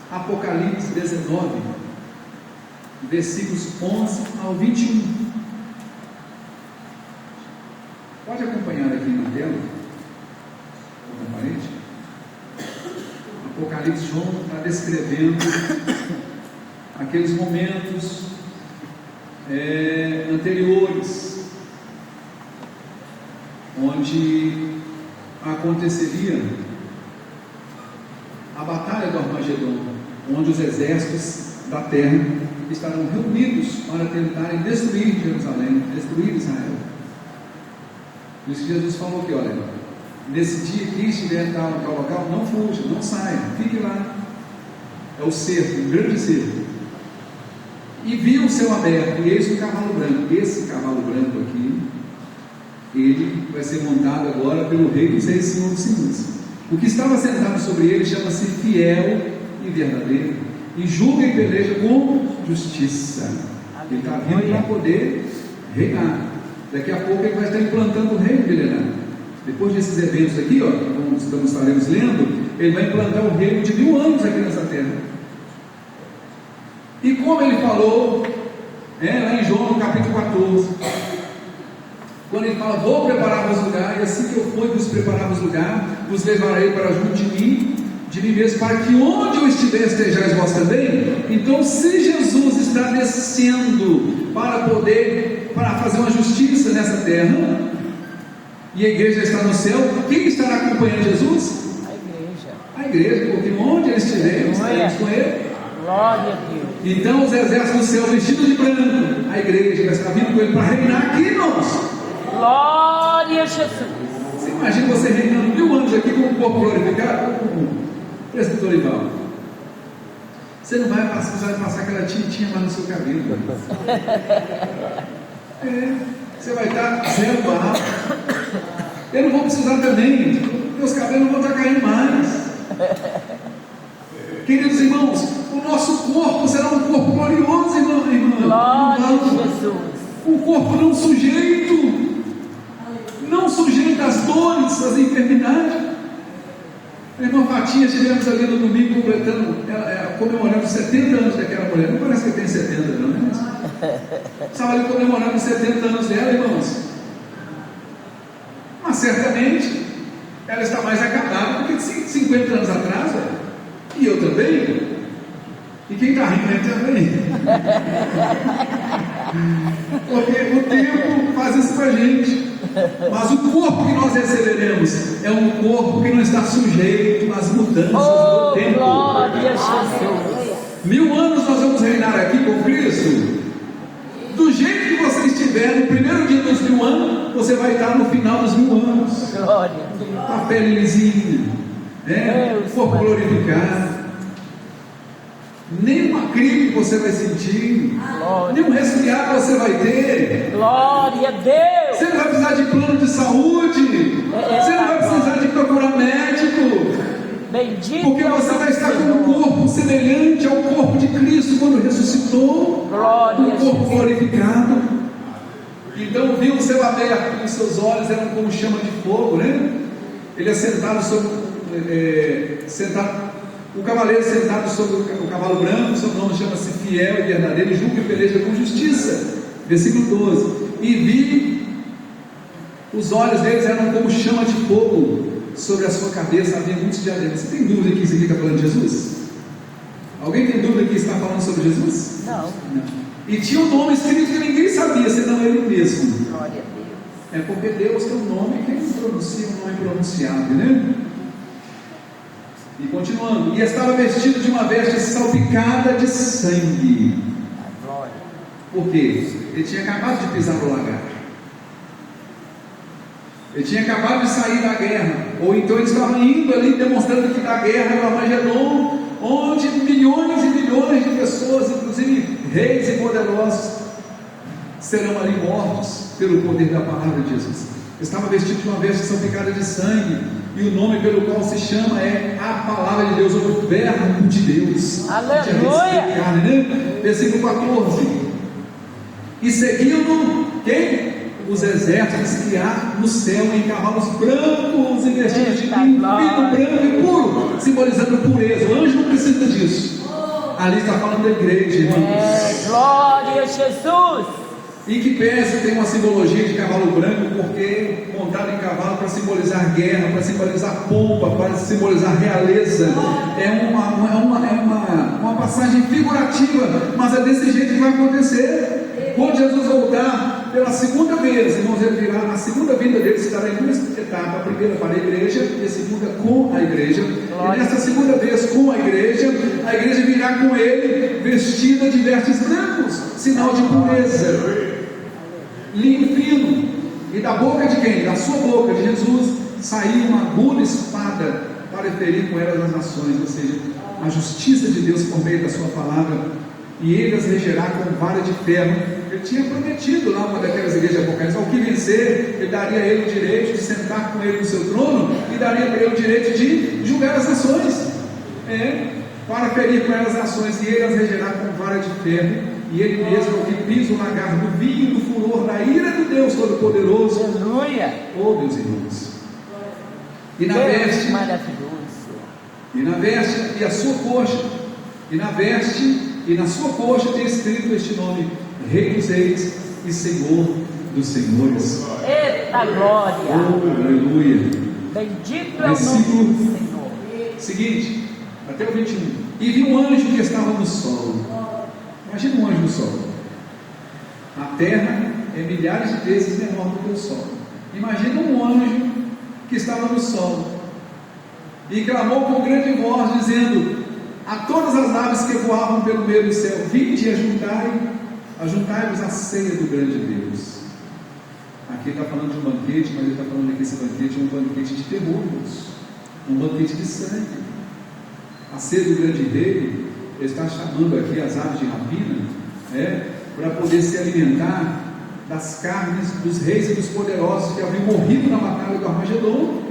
Apocalipse 19, versículos 11 ao 21. Pode acompanhar aqui na tela, na parede. Apocalipse, João está descrevendo aqueles momentos anteriores, onde aconteceria a batalha do Armagedon, onde os exércitos da terra estarão reunidos para tentarem destruir Jerusalém, destruir Israel. Por isso que Jesus falou que, olha, nesse dia que estiver em tal local, não fuja, não saia, fique lá. É o cerco, um grande cerco. E viu o céu aberto, e eis um cavalo branco. Esse cavalo branco aqui, ele vai ser montado agora pelo Rei dos Reis, Senhor dos Senhores. O que estava sentado sobre ele chama-se Fiel e Verdadeiro, e julga e peleja com justiça. Ele está vindo para poder reinar. Daqui a pouco ele vai estar implantando o reino milenar. Depois desses eventos aqui, ó, como estaremos lendo, ele vai implantar um reino de 1000 anos aqui nessa terra. E como ele falou, lá em João, no capítulo 14, quando ele fala: vou preparar-vos lugar, e assim que eu for vos preparar-vos lugar, vos levarei para junto de mim mesmo, para que onde eu estiver estejais vós também. Então, se Jesus está descendo para fazer uma justiça nessa terra, e a igreja está no céu, quem estará acompanhando Jesus? A igreja, porque onde ele estiver, estaremos com ele.
Glória a Deus.
Então os exércitos do céu vestidos de branco, a igreja vai estar vindo com ele para reinar aqui, irmãos.
Glória a Jesus.
Você imagina você reinando 1000 anos aqui com um corpo glorificado, como o presbiteriano Ivaldo. Você não vai passar aquela tintinha mais no seu cabelo. Você vai estar zero barro. Eu não vou precisar também, meus cabelos não vão estar caindo mais. Queridos irmãos, o nosso corpo será um corpo glorioso, irmão.
Glória a Jesus.
Um corpo não sujeito às dores, às enfermidades. A irmã Fatinha, estivemos ali no domingo comemorando 70 anos daquela mulher. Não parece que tem 70, não, né? Estava ali comemorando os 70 anos dela, irmãos. Mas certamente ela está mais acabada do que 50 anos atrás, e eu também. E quem está rindo aí também. Porque o tempo faz isso para a gente. Mas o corpo que nós receberemos é um corpo que não está sujeito às mudanças do tempo.
Glória a Jesus.
1000 anos nós vamos reinar aqui com Cristo. Do jeito que você estiver no primeiro dia dos 1000 anos, você vai estar no final dos 1000 anos.
Glória a Deus.
Com a pele lisinha, o corpo glorificado. Nenhuma crise você vai sentir, nenhum resfriado você vai ter.
Glória a Deus.
Você não vai precisar de plano de saúde, você não vai precisar de procurar médico.
Bendito.
Porque você vai estar com um corpo semelhante ao corpo de Cristo quando ressuscitou.
Glória
um corpo glorificado. Então viu o céu aberto, e seus olhos eram como chama de fogo, né? Ele é sentado sobre o cavaleiro sentado sobre o cavalo branco, seu nome chama-se Fiel e Verdadeiro, julga e peleja com justiça. Versículo 12. E vi, os olhos deles eram como chama de fogo, sobre a sua cabeça havia muitos diademas. Você tem dúvida que isso aqui está falando de Jesus? Alguém tem dúvida que está falando sobre Jesus?
Não.
E tinha um nome escrito que ninguém sabia, senão ele mesmo.
Glória a Deus.
É porque Deus tem um nome que ele pronuncia um nome pronunciado, né? E continuando, e estava vestido de uma veste salpicada de sangue.
Glória.
Por quê? Ele tinha acabado de pisar no lagar. Ele tinha acabado de sair da guerra. Ou então ele estava indo ali demonstrando que da guerra no Armagedon, onde milhões e milhões de pessoas, inclusive reis e poderosos, serão ali mortos pelo poder da palavra de Jesus. Estava vestido de uma veste salpicada de sangue. E o nome pelo qual se chama é a palavra de Deus, o verbo de Deus.
Aleluia!
Né? Versículo 14. E seguindo quem? Os exércitos que há no céu em cavalos brancos e vestidos de linho branco e puro, simbolizando pureza. O anjo não precisa disso. Ali está falando da igreja, irmãos.
Glória a Jesus.
E que pese tem uma simbologia de cavalo branco, porque montado em cavalo para simbolizar guerra, para simbolizar pompa, para simbolizar realeza. É uma passagem figurativa, mas é desse jeito que vai acontecer. Quando Jesus voltar pela segunda vez, irmãos, ele virá, a segunda vinda dele estará em duas etapas: a primeira para a igreja e a segunda com a igreja. E nessa segunda vez com a igreja virá com ele vestida de vestes brancos, sinal de pureza. Linho fino, e da boca de quem? Da sua boca, de Jesus, saiu uma aguda espada para ferir com ela as nações, ou seja, a justiça de Deus por meio da sua palavra, e ele as regerá com vara de ferro. Ele tinha prometido lá uma daquelas igrejas apocalipse: ao que vencer, ele daria a ele o direito de sentar com ele no seu trono, e daria para ele o direito de julgar as nações, para ferir com elas as nações, e ele as regerá com vara de ferro. E ele mesmo é o que pisa o lagar do vinho do furor da ira do Deus Todo-Poderoso.
Aleluia!
Oh, meus irmãos, e na
Deus
veste,
maravilhoso.
e na veste, e a sua coxa, e na veste, e na sua coxa tem escrito este nome: Rei dos Reis e Senhor dos Senhores.
Eita glória!
Oh, aleluia!
Bendito é o nome
Versículo
do Senhor.
seguinte, até o 21. E vi um anjo que estava no sol. Imagina um anjo no sol. A terra é milhares de vezes menor do que o sol. Imagina um anjo que estava no sol e clamou com grande voz, dizendo a todas as aves que voavam pelo meio do céu: vinde e ajuntai-vos à ceia do grande Deus. Aqui está falando de um banquete, mas ele está falando que esse banquete é um banquete de terror, um banquete de sangue. A ceia do grande rei, ele está chamando aqui as aves de rapina, para poder se alimentar das carnes dos reis e dos poderosos que haviam morrido na batalha do Armagedon,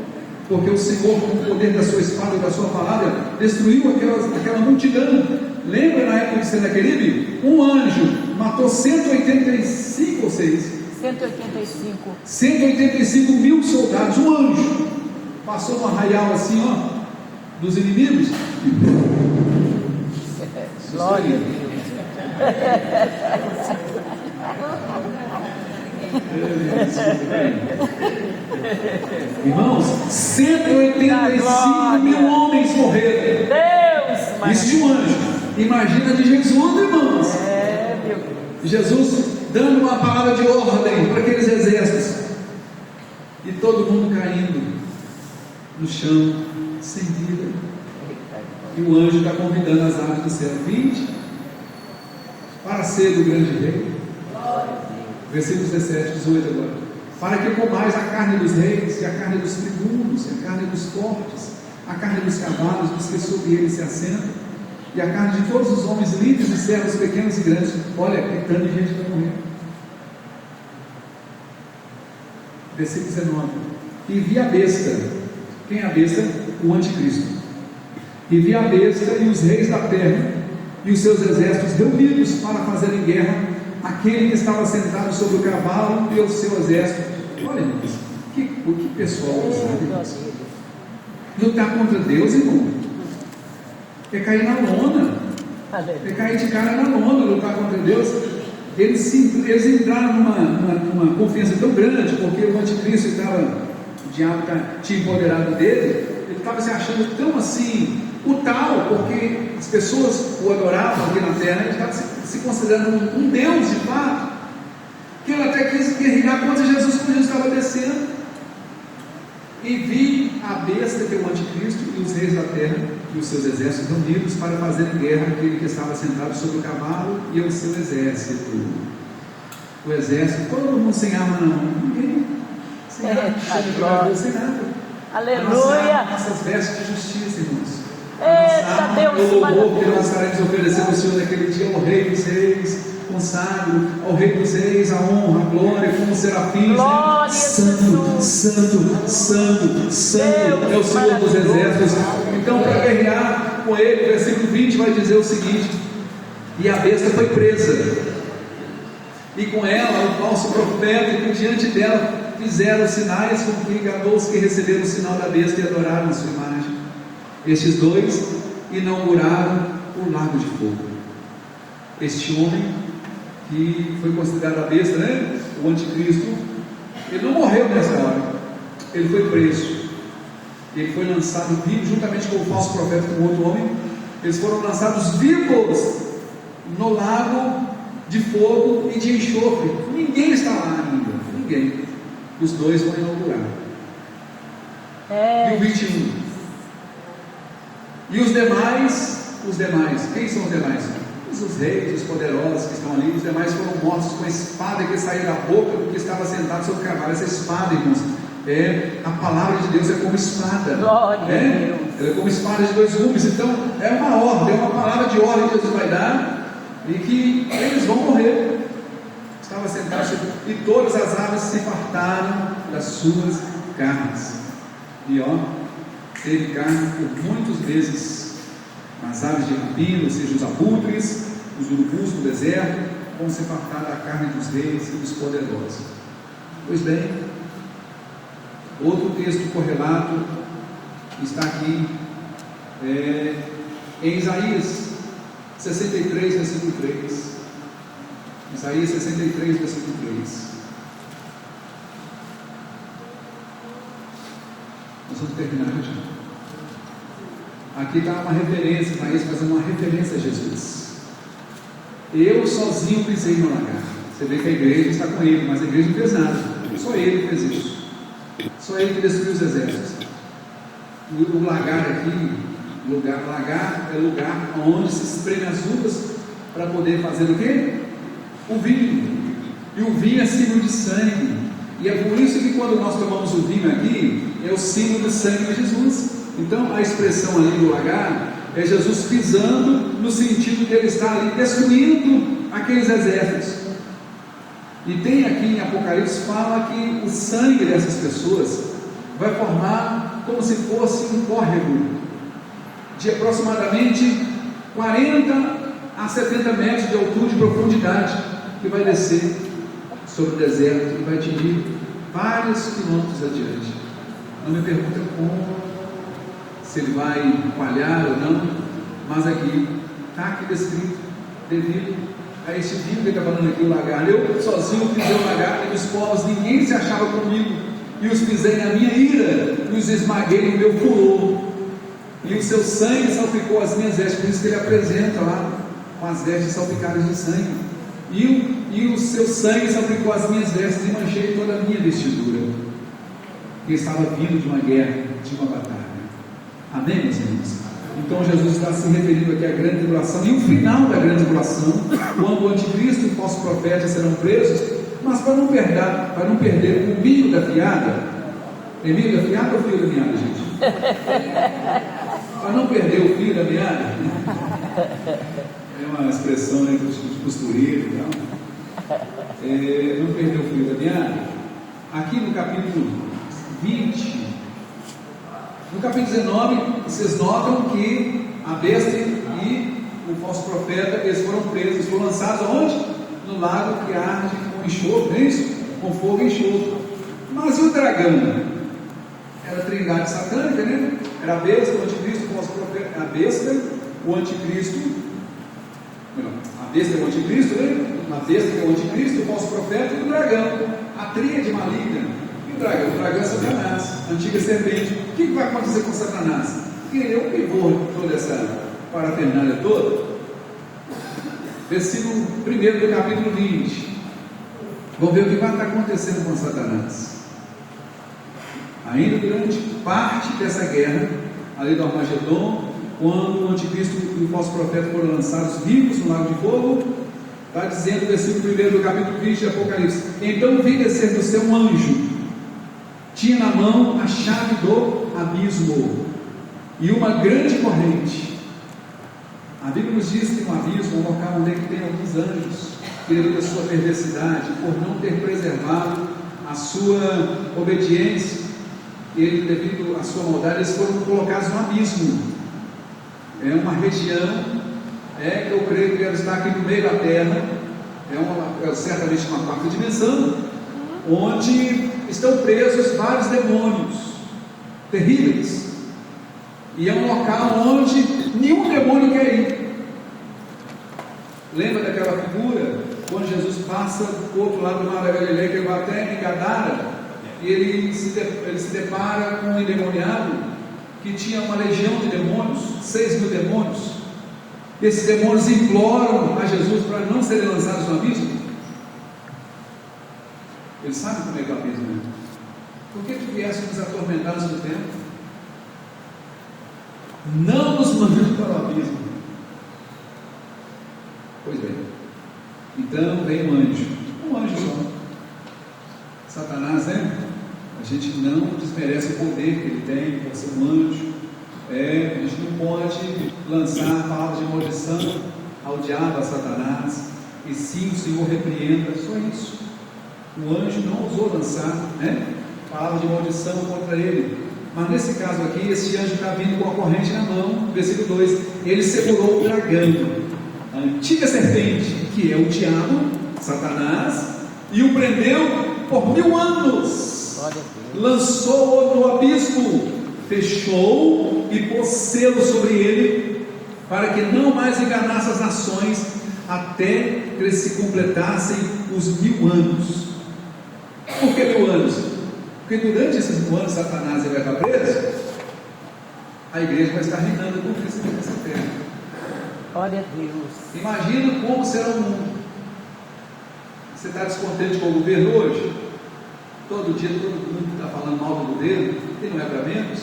porque o Senhor, com o poder da sua espada e da sua palavra, destruiu aquela multidão. Lembra na época de Senaqueribe? Um anjo matou 185 ou 6?
185.
185 mil soldados. Um anjo passou no arraial assim, dos inimigos.
Glória a Deus.
Irmãos, 185 mil homens morreram.
Deus,
Isso de um anjo. Imagina de Jesus, irmãos.
meu Deus.
Jesus dando uma palavra de ordem para aqueles exércitos, e todo mundo caindo no chão, sem vida. E o anjo está convidando as aves do céu: vinde para ser do grande rei. Versículos 17, 18 agora: para que comais a carne dos reis, e a carne dos tribunos, e a carne dos fortes, a carne dos cavalos, dos que sobre eles se assentam, e a carne de todos os homens livres e servos, pequenos e grandes. Olha, gritando de gente vai morrer. Versículo 19: e vi a besta. Quem é a besta? O anticristo. E vi a besta e os reis da terra e os seus exércitos reunidos para fazerem guerra àquele que estava sentado sobre o cavalo e ao seu exército. Olha, irmãos, que pessoal ousado. Lutar contra Deus, irmão, é cair na lona, é cair de cara na lona. Lutar contra Deus. Eles entraram numa confiança tão grande, porque o anticristo o diabo tinha empoderado dele. Ele estava se achando tão assim, o tal, porque as pessoas o adoravam aqui na terra. Ele estava se considerando um Deus de fato, que ele até quis guerrear contra Jesus quando Jesus estava descendo. E vi a besta, que é o anticristo, e os reis da terra e os seus exércitos reunidos para fazerem guerra àquele que estava sentado sobre o cavalo e ao seu exército. O exército, todo mundo sem arma na mão. Ninguém sem arma, sem nada.
Aleluia.
Nossas vestes de justiça, irmãos.
Eita Deus,
o louvor que nós estaremos oferecendo ao Senhor naquele dia, ao Rei dos Reis, consagro ao Rei dos Reis a honra, a glória, como serafins.
Glória,
santo, santo, santo, santo é o Senhor dos exércitos. Então, para guerrear com ele, o versículo 20 vai dizer o seguinte: e a besta foi presa, e com ela o falso profeta, e diante dela fizeram sinais, com que enganou os que receberam o sinal da besta e adoraram a sua imagem. Estes dois inauguraram o lago de fogo. Este homem, que foi considerado a besta, o anticristo, ele não morreu nessa hora, ele foi preso, ele foi lançado vivo, juntamente com o falso profeta, com outro homem. Eles foram lançados vivos no lago de fogo e de enxofre. Ninguém está lá ainda, ninguém. Os dois vão inaugurar. E o 21. E os demais, quem são os demais? Os reis, os poderosos que estão ali. Os demais foram mortos com a espada que saiu da boca do que estava sentado sobre o cavalo. Essa espada, irmãos, a palavra de Deus é como espada.
Glória a Deus.
Ela é como espada de dois gumes. Então é uma ordem, é uma palavra de ordem que Deus vai dar, e que eles vão morrer. Estava sentado e todas as aves se fartaram das suas carnes. E teve carne por muitos meses. As aves de rapina, ou seja, os abutres, os urubus do deserto, vão se fartar da carne dos reis e dos poderosos. Pois bem, outro texto correlato está aqui em Isaías 63, versículo 3. Isaías 63, versículo 3. Nós vamos terminar já. Aqui está uma referência, Isaías fazendo uma referência a Jesus. Eu sozinho pisei no lagar. Você vê que a igreja está com ele, mas a igreja não fez nada. Só ele fez isso. Só ele que destruiu os exércitos. O lagar aqui, lagar é lugar onde se espreme as uvas para poder fazer o quê? O vinho. E o vinho é símbolo de sangue. E é por isso que quando nós tomamos o vinho aqui, é o símbolo do sangue de Jesus. Então a expressão ali do lagar é Jesus pisando, no sentido de ele estar ali destruindo aqueles exércitos. E tem aqui em Apocalipse, fala que o sangue dessas pessoas vai formar como se fosse um córrego de aproximadamente 40 a 70 metros de altura e profundidade, que vai descer sobre o deserto e vai atingir vários quilômetros adiante. Não me pergunta como, se ele vai falhar ou não, mas aqui está aqui descrito, devido a este vinho que ele está falando aqui, o lagar. Eu sozinho pisei o lagar, e dos povos ninguém se achava comigo, e os pisei na minha ira, e os esmaguei no meu furor, e o seu sangue salpicou as minhas vestes. Por isso que ele apresenta lá com as vestes salpicadas de sangue, e o seu sangue salpicou as minhas vestes e manchei toda a minha vestidura, que estava vindo de uma guerra, de uma batalha. Amém, meus irmãos? Então Jesus está se referindo aqui à grande tribulação e o final da grande tribulação, quando o anticristo e o falso profeta serão presos, mas para não perder o milho da fiada. É milho da fiada ou fio da meada, gente? Para não perder o fio da meada, é uma expressão, né, de costureiro e tal. Não perder o fio da meada. Aqui no capítulo 20, no capítulo 19, vocês notam que a besta e o falso profeta, eles foram presos, foram lançados aonde? No lago que arde com enxofre, não é isso? Com fogo e enxofre. Mas e o dragão? Era a trindade satânica, né? Era a besta, o anticristo, o falso profeta. A besta, o anticristo. Não, a besta é o anticristo, né? A besta é o anticristo, o falso profeta e o dragão. A tríade maligna. O dragão é Satanás, a antiga serpente. O que vai acontecer com Satanás? Porque ele é o pivô de toda essa parafernália toda. Versículo 1 do capítulo 20. Vamos ver o que vai estar acontecendo com Satanás. Ainda durante parte dessa guerra, ali do Armagedon, quando o anticristo e o falso profeta foram lançados vivos no lago de fogo, está dizendo o versículo 1 do capítulo 20 de Apocalipse: então vi descer do céu um anjo, tinha na mão a chave do abismo e uma grande corrente. A Bíblia nos diz que no abismo, um local onde tem alguns anjos, devido à sua perversidade, por não ter preservado a sua obediência, devido à sua maldade, eles foram colocados no abismo. É uma região, que eu creio que deve estar aqui no meio da terra, é certamente uma quarta dimensão, onde estão presos vários demônios terríveis, e é um local onde nenhum demônio quer ir. Lembra daquela figura quando Jesus passa do outro lado do mar da Galileia, que ele vai até em Gadara, e ele se depara com um endemoniado que tinha uma legião de demônios, 6.000 demônios. Esses demônios imploram a Jesus para não serem lançados no abismo. Eles sabem como é que é o abismo, né? Por que viessem nos atormentar no tempo? Não nos mandando para o abismo. Pois bem, então vem um anjo só. Satanás, né? A gente não desmerece o poder que ele tem por ser um anjo. A gente não pode lançar palavras de maldição ao diabo, a Satanás. E sim, o Senhor repreenda, só isso. O anjo não ousou lançar, palavras de maldição contra ele. Mas nesse caso aqui, esse anjo está vindo com a corrente na mão. Versículo 2: ele segurou o dragão, a antiga serpente, que é o diabo, Satanás, e o prendeu por 1000 anos, lançou-o no abismo, fechou e pôs selo sobre ele, para que não mais enganasse as nações, até que se completassem os 1000 anos. Por que 1000 anos? Porque durante esses 1000 anos Satanás vai estar preso, a igreja vai estar reinando com Cristo nessa terra.
Glória a Deus.
Imagina como será o mundo. Você está descontente com o governo hoje? Todo dia todo mundo está falando mal do governo, e não é para menos.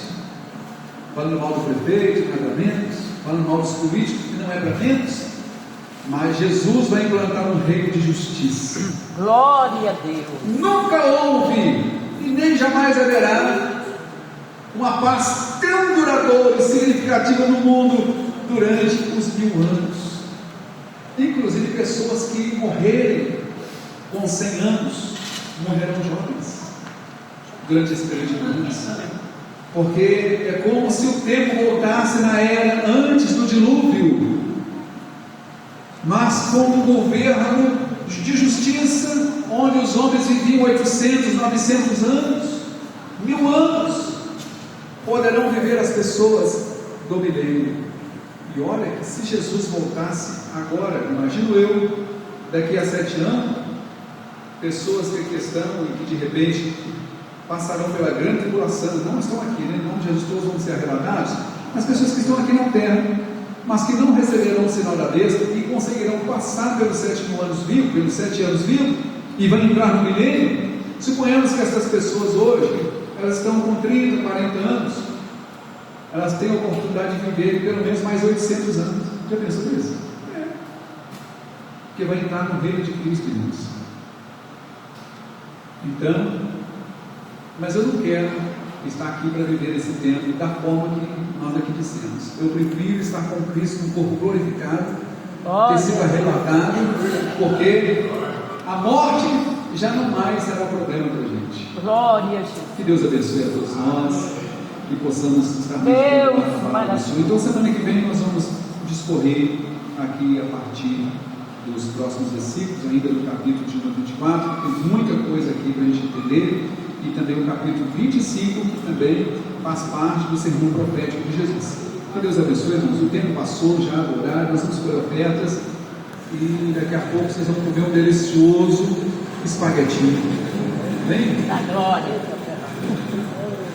Falando mal do prefeito, não é para menos. Falando mal dos políticos, que não é para menos. Mas Jesus vai implantar um reino de justiça.
Glória a Deus.
Nunca houve e nem jamais haverá uma paz tão duradoura e significativa no mundo durante os 1000 anos. Inclusive pessoas que morrerem com 100 anos morrerão jovens durante esse período de anos, porque é como se o tempo voltasse na era antes do dilúvio, mas com um governo de justiça, onde os homens viviam 800, 900 anos, 1000 anos, poderão viver as pessoas do milênio. E olha que se Jesus voltasse agora, imagino eu, daqui a 7 anos, pessoas que aqui estão e que de repente passarão pela grande tribulação, não estão aqui, né? Em nome de Jesus todos vão ser arrebatados, as pessoas que estão aqui na terra, mas que não receberão o sinal da besta e conseguirão passar pelos 7 anos vivos e vão entrar no milênio. Suponhamos que essas pessoas hoje, elas estão com 30, 40 anos, elas têm a oportunidade de viver pelo menos mais 800 anos. Já pensou nisso? Porque vai entrar no reino de Cristo, irmãos. Então, mas eu não quero estar aqui para viver esse tempo da forma que nós aqui dissemos. Eu prefiro estar com Cristo no corpo glorificado, ter sido arrebatado, porque a morte já não mais será problema para a gente.
Glória a Jesus.
Que Deus abençoe a todos nós e possamos estar
Deus.
Então semana que vem nós vamos discorrer aqui a partir dos próximos versículos, ainda no capítulo de número 24, tem muita coisa aqui para a gente entender, e também o capítulo 25, que também faz parte do sermão profético de Jesus. Que Deus abençoe, irmãos. O tempo passou já do horário, nós vamos por ofertas, e daqui a pouco vocês vão comer um delicioso espaguetinho. Vem?
Da glória.